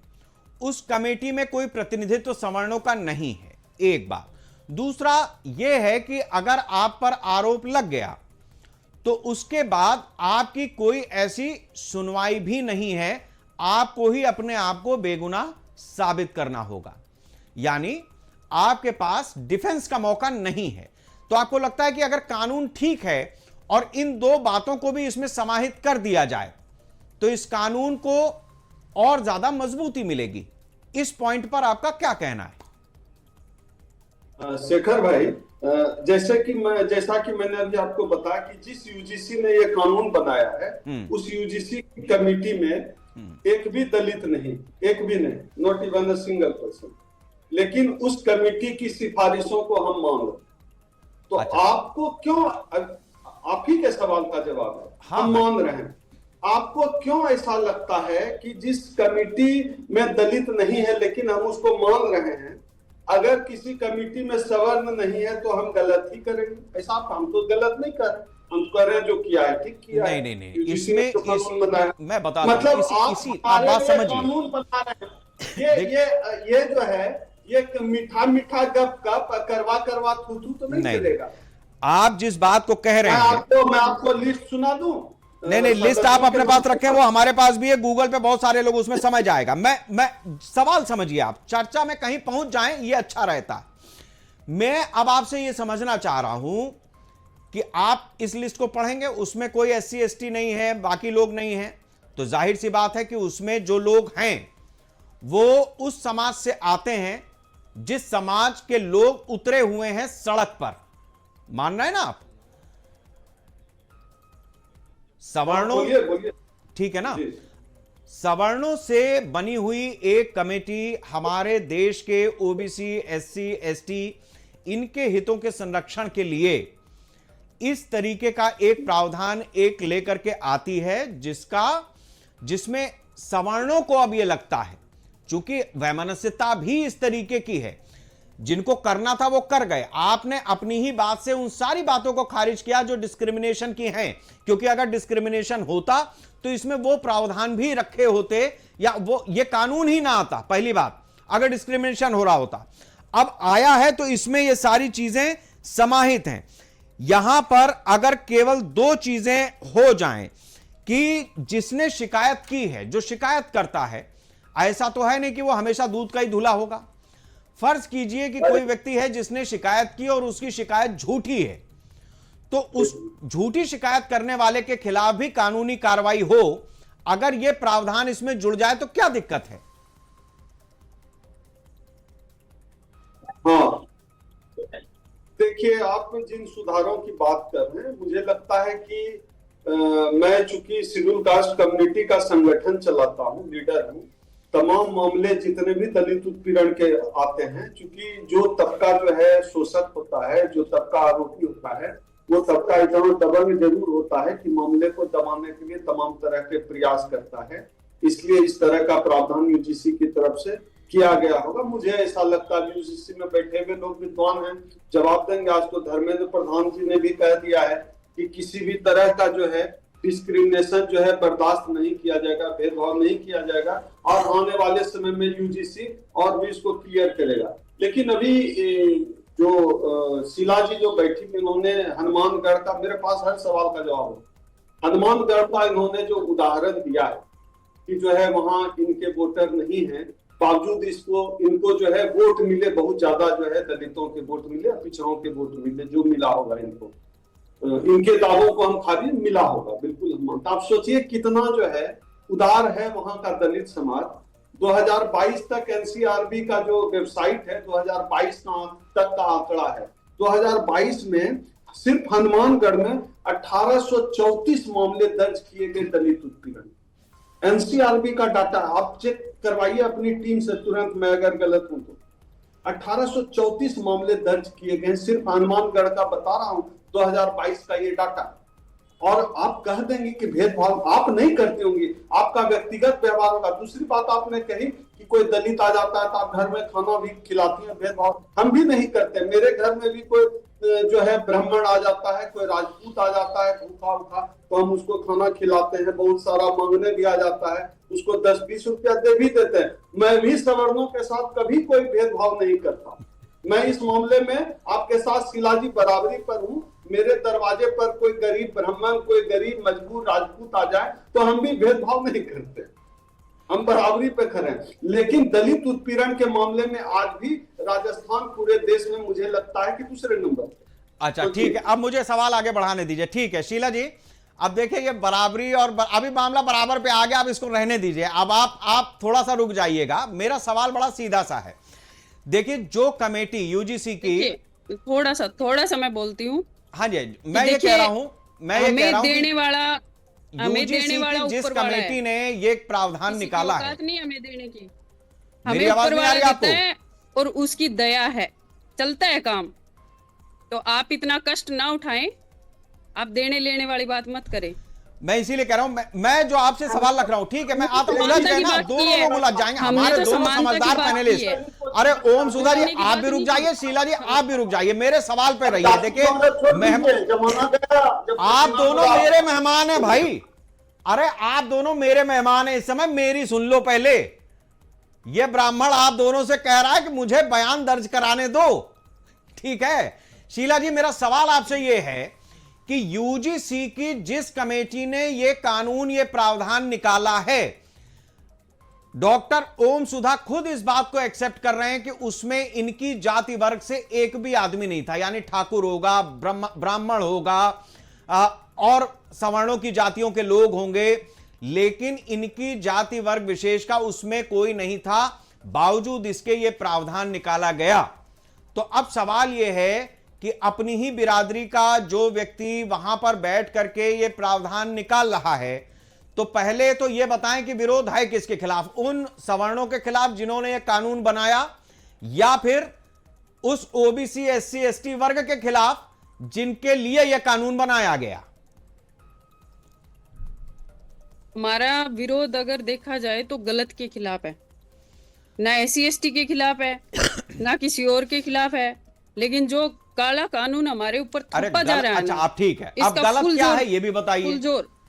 उस कमेटी में कोई प्रतिनिधित्व सवर्णों का नहीं है, एक बात। दूसरा यह है कि अगर आप पर आरोप लग गया तो उसके बाद आपकी कोई ऐसी सुनवाई भी नहीं है, आपको ही अपने आप को बेगुनाह साबित करना होगा, यानी आपके पास डिफेंस का मौका नहीं है। तो आपको लगता है कि अगर कानून ठीक है और इन 2 बातों को भी इसमें समाहित कर दिया जाए तो इस कानून को और ज्यादा मजबूती मिलेगी। इस पॉइंट पर आपका क्या कहना है? शेखर भाई, जैसा कि मैंने अभी आपको बताया कि जिस यूजीसी ने ये कानून बनाया है उस यूजीसी की कमेटी में एक भी दलित नहीं, not even a single person. लेकिन उस कमेटी की सिफारिशों को हम मान रहे। तो आपको क्यों, आप ही के सवाल का जवाब है, हम मान रहे हैं, आपको क्यों ऐसा लगता है कि जिस कमेटी में दलित नहीं है लेकिन हम उसको मान रहे हैं, अगर किसी कमेटी में सवर्ण नहीं है तो हम गलत ही करेंगे? ऐसा हम तो गलत नहीं कर रहे, हम कर रहे हैं जो किया है ठीक किया है। नहीं इसमें मैं बता मतलब आप बात समझिए, कानून बना रहे हैं, ये जो है ये मीठा मीठा गप करवा थू तो नहीं चलेगा। आप जिस बात को कह रहे हैं, मैं आपको लिस्ट सुना दूं? नहीं लिस्ट आप अपने पास रखें, वो हमारे पास भी है, गूगल पे बहुत सारे लोग उसमें समझ आएगा। मैं सवाल समझिए, आप चर्चा में कहीं पहुंच जाएं ये अच्छा रहता। मैं अब आपसे ये समझना चाह रहा हूं कि आप इस लिस्ट को पढ़ेंगे, उसमें कोई SC ST नहीं है, बाकी लोग नहीं है, तो जाहिर सी बात है कि उसमें जो लोग हैं वो उस समाज से आते हैं जिस समाज के लोग उतरे हुए हैं सड़क पर। मान रहे हैं ना आप? सवर्णों, ठीक है ना, सवर्णों से बनी हुई एक कमेटी हमारे देश के OBC SC ST इनके हितों के संरक्षण के लिए इस तरीके का एक प्रावधान एक लेकर के आती है, जिसमें सवर्णों को अब यह लगता है, चूंकि वैमनस्यता भी इस तरीके की है, जिनको करना था वो कर गए। आपने अपनी ही बात से उन सारी बातों को खारिज किया जो डिस्क्रिमिनेशन की हैं, क्योंकि अगर डिस्क्रिमिनेशन होता तो इसमें वो प्रावधान भी रखे होते, या वो ये कानून ही ना आता। पहली बात, अगर डिस्क्रिमिनेशन हो रहा होता, अब आया है तो इसमें ये सारी चीजें समाहित हैं। यहां पर अगर केवल 2 चीजें हो जाएं कि जिसने शिकायत की है, जो शिकायत करता है, ऐसा तो है नहीं कि वो हमेशा दूध का ही धुला होगा। फर्ज कीजिए कि कोई व्यक्ति है जिसने शिकायत की और उसकी शिकायत झूठी है, तो उस झूठी शिकायत करने वाले के खिलाफ भी कानूनी कार्रवाई हो। अगर यह प्रावधान इसमें जुड़ जाए तो क्या दिक्कत है? हाँ, देखिए, आप जिन सुधारों की बात कर रहे हैं, मुझे लगता है कि मैं चूंकि शेड्यूल कास्ट कम्युनिटी का संगठन चलाता हूँ, लीडर हूँ, तमाम मामले जितने भी दलित उत्पीड़न के आते हैं, चूंकि जो तबका जो है शोषक होता है, जो तबका आरोपी होता है, वो तबका इतना दबंग जरूर होता है कि मामले को दबाने के लिए तमाम तरह के प्रयास करता है। इसलिए इस तरह का प्रावधान यूजीसी की तरफ से किया गया होगा। मुझे ऐसा लगता है यूजीसी में बैठे हुए लोग विद्वान हैं, जवाब देंगे। आज तो धर्मेंद्र प्रधान जी ने भी कह दिया है कि किसी भी तरह का जो है डिस्क्रिमिनेशन जो है बर्दाश्त नहीं किया जाएगा, भेदभाव नहीं किया जाएगा, और आने वाले समय में यूजीसी और भी इसको क्लियर करेगा। लेकिन अभी जो शीला जी जो बैठी, इन्होंने हनुमानगढ़ का, मेरे पास हर सवाल का जवाब है, हनुमानगढ़ का इन्होंने जो उदाहरण दिया है कि जो है वहां इनके वोटर नहीं है, बावजूद इनको जो है वोट मिले, बहुत ज्यादा जो है दलितों के वोट मिले, पिछड़ों के वोट मिले, जो मिला होगा इनको, इनके दावों को हम खाली मिला होगा, बिल्कुल हम मानते। आप सोचिए कितना जो है उदार है वहां का दलित समाज। 2022 तक एनसीआरबी का जो वेबसाइट है, 2022 तक का आंकड़ा है, 2022 में सिर्फ हनुमानगढ़ में 1834 मामले दर्ज किए गए दलित उत्पीड़न। एनसीआरबी का डाटा आप चेक करवाइए अपनी टीम से तुरंत, मैं अगर गलत हूं तो। 1834 मामले दर्ज किए गए सिर्फ हनुमानगढ़ का, बता रहा हूं 2022 का ये डाटा। और आप कह देंगे कि भेदभाव आप नहीं करते होंगे, आपका व्यक्तिगत व्यवहार होगा। दूसरी बात आपने कही कि कोई दलित आ जाता है तो आप घर में खाना भी खिलाती हैं, भेदभाव हम भी नहीं करते। मेरे घर में भी कोई जो है ब्राह्मण आ जाता है, कोई राजपूत आ जाता है भूखा उखा, तो हम उसको खाना खिलाते हैं। बहुत सारा मांगने भी आ जाता है, उसको 10-20 रुपया दे भी देते हैं। मैं भी सवर्णों के साथ कभी कोई भेदभाव नहीं करता। मैं इस मामले में आपके साथ शिलाजी बराबरी पर हूँ। मेरे दरवाजे पर कोई गरीब ब्राह्मण, कोई गरीब मजबूर राजपूत आ जाए तो हम भी भेदभाव नहीं करते, हम बराबरी पे खड़े हैं। लेकिन दलित उत्पीड़न के मामले में आज भी राजस्थान पूरे देश में मुझे लगता है कि दूसरे नंबर पे। अच्छा, ठीक है, अब मुझे सवाल आगे बढ़ाने दीजिए। ठीक है शीला जी, अब देखिए ये बराबरी और अभी मामला बराबर पे आ गया, अब इसको रहने दीजिए। अब आप थोड़ा सा रुक जाइएगा, मेरा सवाल बड़ा सीधा सा है। देखिए, जो कमेटी यूजीसी की थोड़ा सा मैं बोलती हूँ। हाँ जी, मैं ये कह रहा हूँ, हमें देने वाला जिस ऊपर वाला कमेटी है। ने ये प्रावधान किसी की निकाला है, औकात नहीं हमें देने की, मेरी हमें आवाज ऊपर नहीं आ वाला रही देता आपको? है और उसकी दया है, चलता है काम। तो आप इतना कष्ट ना उठाएं, आप देने लेने वाली बात मत करें। मैं इसीलिए कह रहा हूं, मैं जो आपसे सवाल रख रहा हूं, ठीक है, मैं आप उलझ गए ना, दोनों लोग उलझ जाएंगे, हमारे दोनों समझदार पैनलिस्ट। अरे ओम सुधा जी आप भी रुक जाइए, शीला जी आप भी रुक जाइए, मेरे सवाल पे रहिए। देखिए आप दोनों मेरे मेहमान हैं भाई, अरे आप दोनों मेरे मेहमान हैं इस समय, मेरी सुन लो पहले। ये ब्राह्मण आप दोनों से कह रहा है कि मुझे बयान दर्ज कराने दो, ठीक है। शीला जी मेरा सवाल आपसे यह है कि यूजीसी की जिस कमेटी ने यह कानून, यह प्रावधान निकाला है, डॉक्टर ओम सुधा खुद इस बात को एक्सेप्ट कर रहे हैं कि उसमें इनकी जाति वर्ग से एक भी आदमी नहीं था, यानी ठाकुर होगा, ब्राह्मण होगा और सवर्णों की जातियों के लोग होंगे, लेकिन इनकी जाति वर्ग विशेष का उसमें कोई नहीं था, बावजूद इसके यह प्रावधान निकाला गया। तो अब सवाल यह है कि अपनी ही बिरादरी का जो व्यक्ति वहां पर बैठ करके ये प्रावधान निकाल रहा है, तो पहले तो ये बताएं कि विरोध है किसके खिलाफ, उन सवर्णों के खिलाफ जिन्होंने ये कानून बनाया, या फिर उस ओबीसी एससी एसटी वर्ग के खिलाफ जिनके लिए यह कानून बनाया गया? हमारा विरोध अगर देखा जाए तो गलत के खिलाफ है, ना एससी एसटी के खिलाफ है, ना किसी और के खिलाफ है, लेकिन जो काला कानून हमारे ऊपर थोपा जा रहा है, अच्छा आप ठीक है, अब गलत क्या है ये भी बताइए।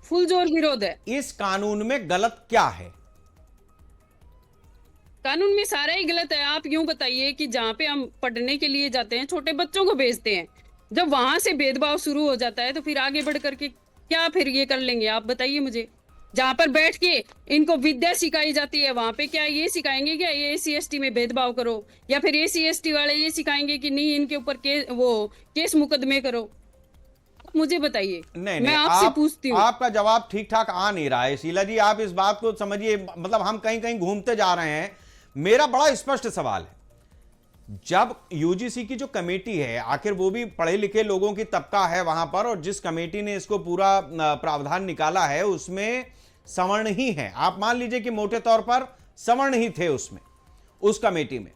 फुल जोर विरोध है इस कानून में, गलत क्या है? कानून में सारा ही गलत है। आप यूं बताइए कि जहाँ पे हम पढ़ने के लिए जाते हैं, छोटे बच्चों को भेजते हैं, जब वहां से भेदभाव शुरू हो जाता है तो फिर आगे बढ़ करके क्या फिर ये कर लेंगे? आप बताइए मुझे। जहाँ पर बैठ के इनको विद्या सिखाई जाती है, वहां पे क्या ये सिखाएंगे क्या ये एससी एसटी में भेदभाव करो, या फिर एससी एसटी वाले ये सिखाएंगे कि नहीं इनके ऊपर केस मुकदमे करो? आप मुझे बताइए। मैं आपसे पूछती हूँ, आपका जवाब ठीक ठाक आ नहीं रहा है शीला जी, आप इस बात को समझिए, मतलब हम कहीं कहीं घूमते जा रहे हैं। मेरा बड़ा स्पष्ट सवाल है, जब यूजीसी की जो कमेटी है, आखिर वो भी पढ़े लिखे लोगों की तबका है वहां पर, और जिस कमेटी ने इसको पूरा प्रावधान निकाला है उसमें सवर्ण ही हैं। आप मान लीजिए कि मोटे तौर पर सवर्ण ही थे उसमें, उस कमेटी में।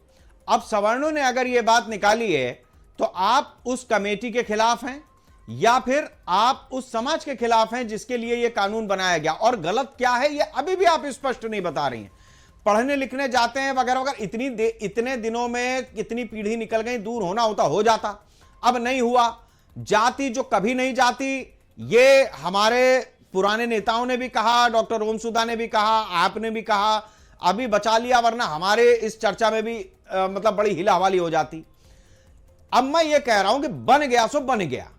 अब सवर्णों ने अगर यह बात निकाली है तो आप उस कमेटी के खिलाफ हैं या फिर आप उस समाज के खिलाफ हैं जिसके लिए यह कानून बनाया गया? और गलत क्या है यह अभी भी आप स्पष्ट नहीं बता रही हैं। पढ़ने लिखने जाते हैं वगैरह वगैरह, इतने दिनों में कितनी पीढ़ी निकल गई, दूर होना होता हो जाता, अब नहीं हुआ। जाति जो कभी नहीं जाती, ये हमारे पुराने नेताओं ने भी कहा, डॉक्टर ओम सुधा ने भी कहा, आपने भी कहा, अभी बचा लिया, वरना हमारे इस चर्चा में भी मतलब बड़ी हिलावाली हो जाती। अब मैं ये कह रहा हूं कि बन गया सो बन गया।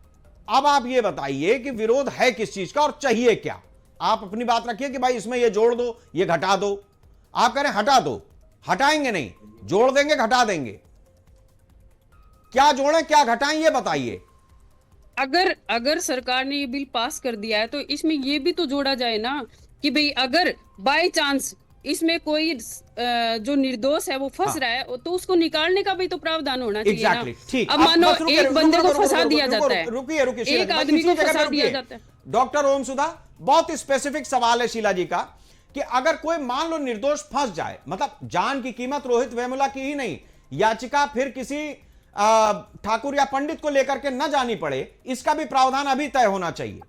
अब आप ये बताइए कि विरोध है किस चीज का और चाहिए क्या? आप अपनी बात रखिए कि भाई इसमें ये जोड़ दो, ये घटा दो। आप कह रहे हैं हटा दो, हटाएंगे नहीं, जोड़ देंगे, घटा देंगे। क्या जोड़ें क्या घटाएं ये बताइए। अगर सरकार ने ये बिल पास कर दिया है तो इसमें ये भी तो जोड़ा जाए ना कि भाई अगर बाय चांस इसमें कोई जो निर्दोष है वो फंस रहा है तो उसको निकालने का भी तो प्रावधान होना चाहिए ना। ठीक। अब मानो एक बंदे को फंसा दिया जाता है, रुकिए, एक आदमी को फंसा दिया जाता है। डॉक्टर ओम सुधा, बहुत स्पेसिफिक सवाल है शीला जी का कि अगर कोई मान लो निर्दोष फंस जाए, मतलब जान की कीमत रोहित वेमुला की ही नहीं, याचिका फिर किसी ठाकुर या पंडित को लेकर के न जानी पड़े, इसका भी प्रावधान अभी तय होना चाहिए।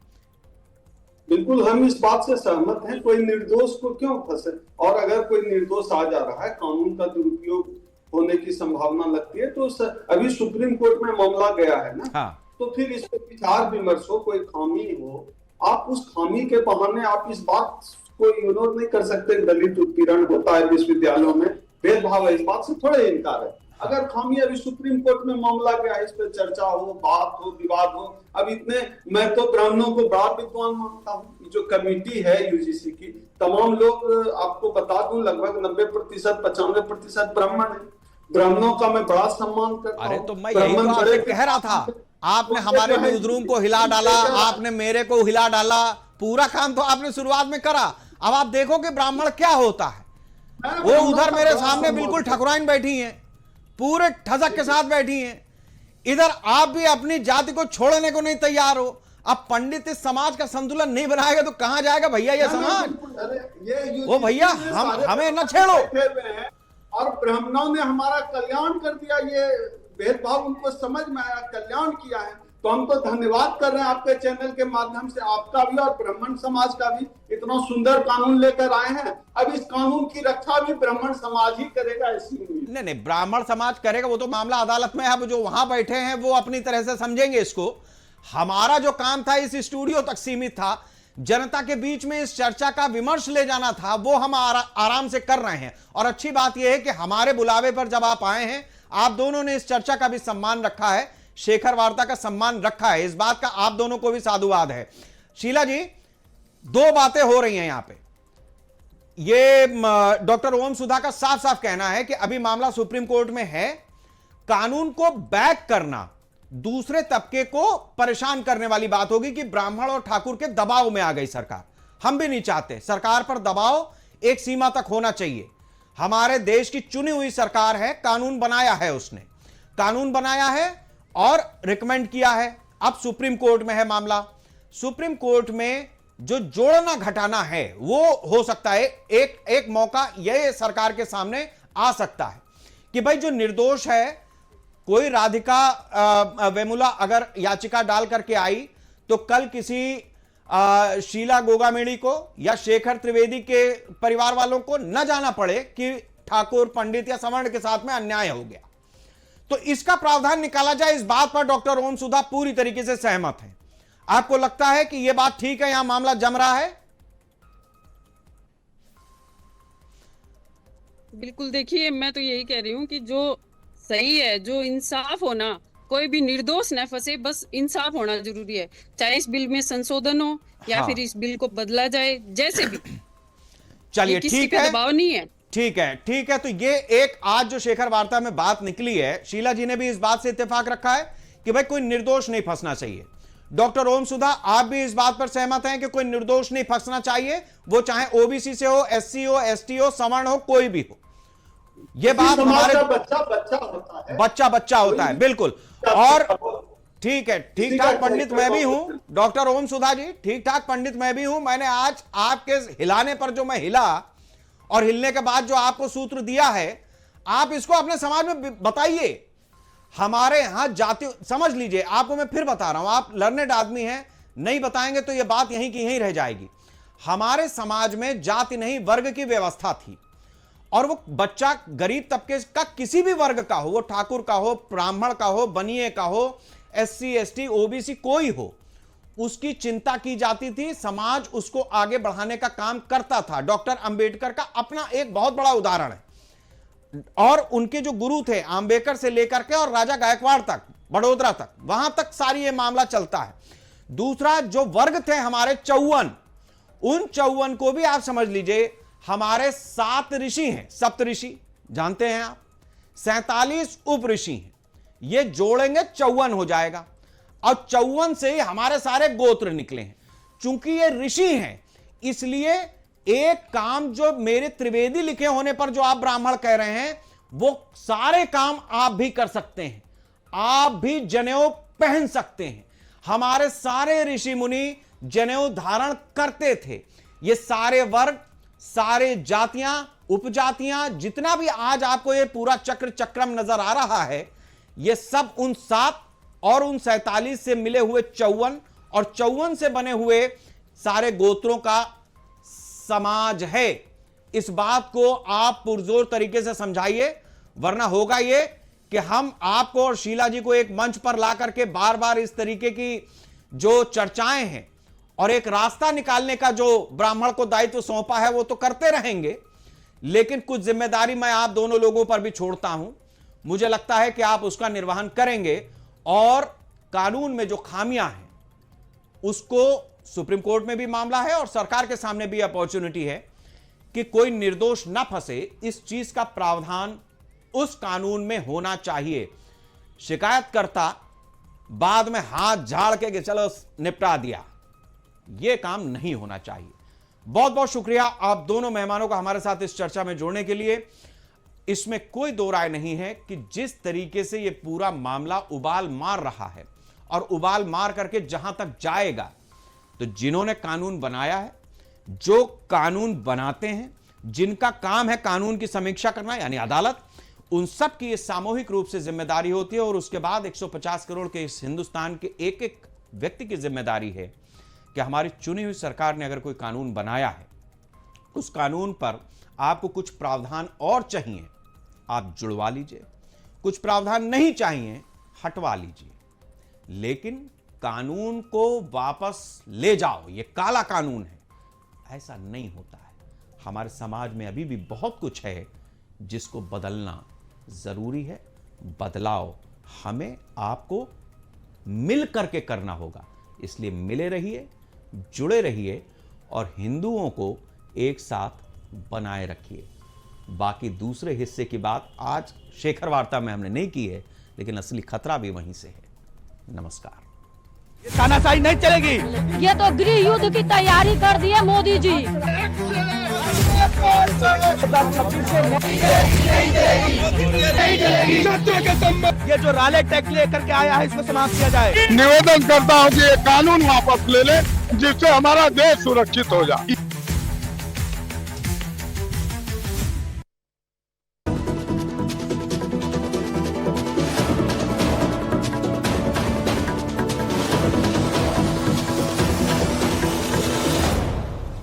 बिल्कुल, हम इस बात से सहमत हैं। कोई निर्दोष को क्यों फंसे, और अगर कोई निर्दोष आ जा रहा है, कानून का दुरुपयोग होने की संभावना लगती है, तो अभी सुप्रीम कोर्ट में मामला गया है ना। हाँ। तो फिर इस पर विचार विमर्श हो, कोई खामी हो, आप उस खामी के बहाने आप इस बात को इग्नोर नहीं कर सकते। दलित उत्पीड़न होता है विश्वविद्यालयों में, भेदभाव है, इस बात से थोड़े इनकार है। अगर खामी अभी सुप्रीम कोर्ट में मामला गया, इस पर चर्चा हो, बात हो, विवाद हो, अब इतने, मैं तो ब्राह्मणों को बड़ा विद्वान मानता हूँ। जो कमेटी है यूजीसी की, तमाम लोग आपको बता दूं लगभग 90% 95% ब्राह्मण है। ब्राह्मणों का मैं बड़ा सम्मान करता हूं। अरे तो मैं यही तो आपसे कह रहा था, आपने हमारे न्यूज रूम को हिला डाला, आपने मेरे को हिला डाला, पूरा काम तो आपने शुरुआत में करा। अब आप देखो कि ब्राह्मण क्या होता है। वो उधर मेरे सामने बिल्कुल ठकुराइन बैठी हैं, पूरे ठसक के साथ बैठी हैं। इधर आप भी अपनी जाति को छोड़ने को नहीं तैयार हो। अब पंडित इस समाज का संतुलन नहीं बनाएगा तो कहां जाएगा भैया ये समाज? वो भैया हमें न छेड़ो। और ब्राह्मणों ने हमारा कल्याण कर दिया, ये भेदभाव उनको समझ में आया, कल्याण किया है, तो हम तो धन्यवाद कर रहे हैं आपके चैनल के माध्यम से, आपका भी और ब्राह्मण समाज का भी। इतना सुंदर कानून लेकर आए हैं, अब इस कानून की रक्षा भी ब्राह्मण समाज ही करेगा, ऐसी उम्मीद। नहीं, ब्राह्मण समाज करेगा, वो तो मामला अदालत में है। अब जो वहां बैठे हैं वो अपनी तरह से समझेंगे इसको। हमारा जो काम था इस स्टूडियो तक सीमित था, जनता के बीच में इस चर्चा का विमर्श ले जाना था, वो हम आराम से कर रहे हैं। और अच्छी बात यह है कि हमारे बुलावे पर जब आप आए हैं, आप दोनों ने इस चर्चा का भी सम्मान रखा है, शेखर वार्ता का सम्मान रखा है, इस बात का आप दोनों को भी साधुवाद है। शीला जी, दो बातें हो रही हैं यहां पे। ये डॉक्टर ओम सुधा का साफ साफ कहना है कि अभी मामला सुप्रीम कोर्ट में है, कानून को बैक करना दूसरे तबके को परेशान करने वाली बात होगी कि ब्राह्मण और ठाकुर के दबाव में आ गई सरकार। हम भी नहीं चाहते, सरकार पर दबाव एक सीमा तक होना चाहिए। हमारे देश की चुनी हुई सरकार है, कानून बनाया है, उसने कानून बनाया है और रिकमेंड किया है। अब सुप्रीम कोर्ट में है मामला। सुप्रीम कोर्ट में जो जोड़ना घटाना है वो हो सकता है, एक मौका यह सरकार के सामने आ सकता है कि भाई जो निर्दोष है, कोई राधिका वेमुला अगर याचिका डाल करके आई तो कल किसी शीला गोगामेड़ी को या शेखर त्रिवेदी के परिवार वालों को न जाना पड़े कि ठाकुर, पंडित या सवर्ण के साथ में अन्याय हो गया। तो इसका प्रावधान निकाला जाए, इस बात पर डॉक्टर ओम सुधा पूरी तरीके से सहमत हैं। आपको लगता है कि यह बात ठीक है, यहां मामला जम रहा है? बिल्कुल, देखिए मैं तो यही कह रही हूँ कि जो सही है, जो इंसाफ होना, कोई भी निर्दोष न फंसे, बस इंसाफ होना जरूरी है। चाहे इस बिल में संशोधन हो या फिर इस बिल को बदला जाए, जैसे भी। चलिए ठीक है, दबाव नहीं है। ठीक है। तो ये एक आज जो शेखर वार्ता में बात निकली है, शीला जी ने भी इस बात से इत्तेफाक रखा है कि भाई कोई निर्दोष नहीं फंसना चाहिए। डॉक्टर ओम सुधा, आप भी इस बात पर सहमत हैं कि कोई निर्दोष नहीं फंसना चाहिए, वो चाहे ओबीसी से हो, एससी हो, एसटी हो, सवर्ण हो, कोई भी हो। ये बात हमारे बच्चा होता है, बिल्कुल। और ठीक है, ठीक ठाक पंडित मैं भी हूं डॉक्टर ओम सुधा जी, ठीक ठाक पंडित मैं भी हूं। मैंने आज आपके हिलाने पर जो मैं हिला और हिलने के बाद जो आपको सूत्र दिया है, आप इसको अपने समाज में बताइए। हमारे यहां जाति, समझ लीजिए, आपको मैं फिर बता रहा हूं, आप लर्नेड आदमी हैं, नहीं बताएंगे तो यह बात यहीं की यहीं रह जाएगी। हमारे समाज में जाति नहीं वर्ग की व्यवस्था थी, और वो बच्चा गरीब तबके का किसी भी वर्ग का हो, वो ठाकुर का हो, ब्राह्मण का हो, बनिए का हो, एससी, एसटी, ओबीसी कोई हो, उसकी चिंता की जाती थी, समाज उसको आगे बढ़ाने का काम करता था। डॉक्टर अंबेडकर का अपना एक बहुत बड़ा उदाहरण है, और उनके जो गुरु थे अंबेडकर से लेकर के और राजा गायकवाड़ तक, बड़ोदरा तक, वहां तक सारी ये मामला चलता है। दूसरा, जो वर्ग थे हमारे 54, उन 54 को भी आप समझ लीजिए, हमारे 7 ऋषि हैं, सप्त ऋषि जानते हैं आप, 47 उप ऋषि हैं, ये जोड़ेंगे 54 हो जाएगा, और 54 से ही हमारे सारे गोत्र निकले हैं। चूंकि ये ऋषि हैं, इसलिए एक काम जो मेरे त्रिवेदी लिखे होने पर जो आप ब्राह्मण कह रहे हैं, वो सारे काम आप भी कर सकते हैं, आप भी जनेऊ पहन सकते हैं। हमारे सारे ऋषि मुनि जनेऊ धारण करते थे। ये सारे वर्ग, सारे जातियां, उपजातियां, जितना भी आज आपको ये पूरा चक्रम नजर आ रहा है, ये सब उन 7 और उन 47 से मिले हुए 54 और 54 से बने हुए सारे गोत्रों का समाज है। इस बात को आप पुरजोर तरीके से समझाइए, वरना होगा ये कि हम आपको और शीला जी को एक मंच पर ला करके बार बार इस तरीके की जो चर्चाएं हैं और एक रास्ता निकालने का जो ब्राह्मण को दायित्व सौंपा है वो तो करते रहेंगे, लेकिन कुछ जिम्मेदारी मैं आप दोनों लोगों पर भी छोड़ता हूं। मुझे लगता है कि आप उसका निर्वहन करेंगे, और कानून में जो खामियां हैं उसको, सुप्रीम कोर्ट में भी मामला है और सरकार के सामने भी अपॉर्चुनिटी है कि कोई निर्दोष ना फंसे, इस चीज का प्रावधान उस कानून में होना चाहिए। शिकायतकर्ता बाद में हाथ झाड़ के कि चलो निपटा दिया, यह काम नहीं होना चाहिए। बहुत बहुत शुक्रिया आप दोनों मेहमानों का हमारे साथ इस चर्चा में जोड़ने के लिए। इसमें कोई दो राय नहीं है कि जिस तरीके से यह पूरा मामला उबाल मार रहा है और उबाल मार करके जहां तक जाएगा, तो जिन्होंने कानून बनाया है, जो कानून बनाते हैं, जिनका काम है कानून की समीक्षा करना यानी अदालत, उन सब की सामूहिक रूप से जिम्मेदारी होती है। और उसके बाद 150 करोड़ के इस हिंदुस्तान के एक एक व्यक्ति की जिम्मेदारी है कि हमारी चुनी हुई सरकार ने अगर कोई कानून बनाया है, उस कानून पर आपको कुछ प्रावधान और चाहिए, आप जुड़वा लीजिए, कुछ प्रावधान नहीं चाहिए, हटवा लीजिए, लेकिन कानून को वापस ले जाओ, यह काला कानून है, ऐसा नहीं होता है। हमारे समाज में अभी भी बहुत कुछ है जिसको बदलना जरूरी है। बदलाव हमें आपको मिल करके करना होगा, इसलिए मिले रहिए, जुड़े रहिए और हिंदुओं को एक साथ बनाए रखिए। बाकी दूसरे हिस्से की बात आज शेखर वार्ता में हमने नहीं की है, लेकिन असली खतरा भी वहीं से है। नमस्कार। ये तानाशाही नहीं चलेगी। ये तो गृह युद्ध की तैयारी कर दी है मोदी जी। ये जो राले टैक्स लेकर के आया है, इसको समाप्त किया जाए। निवेदन करता हूँ कि ये कानून वापस ले ले, जिससे हमारा देश सुरक्षित हो जाए।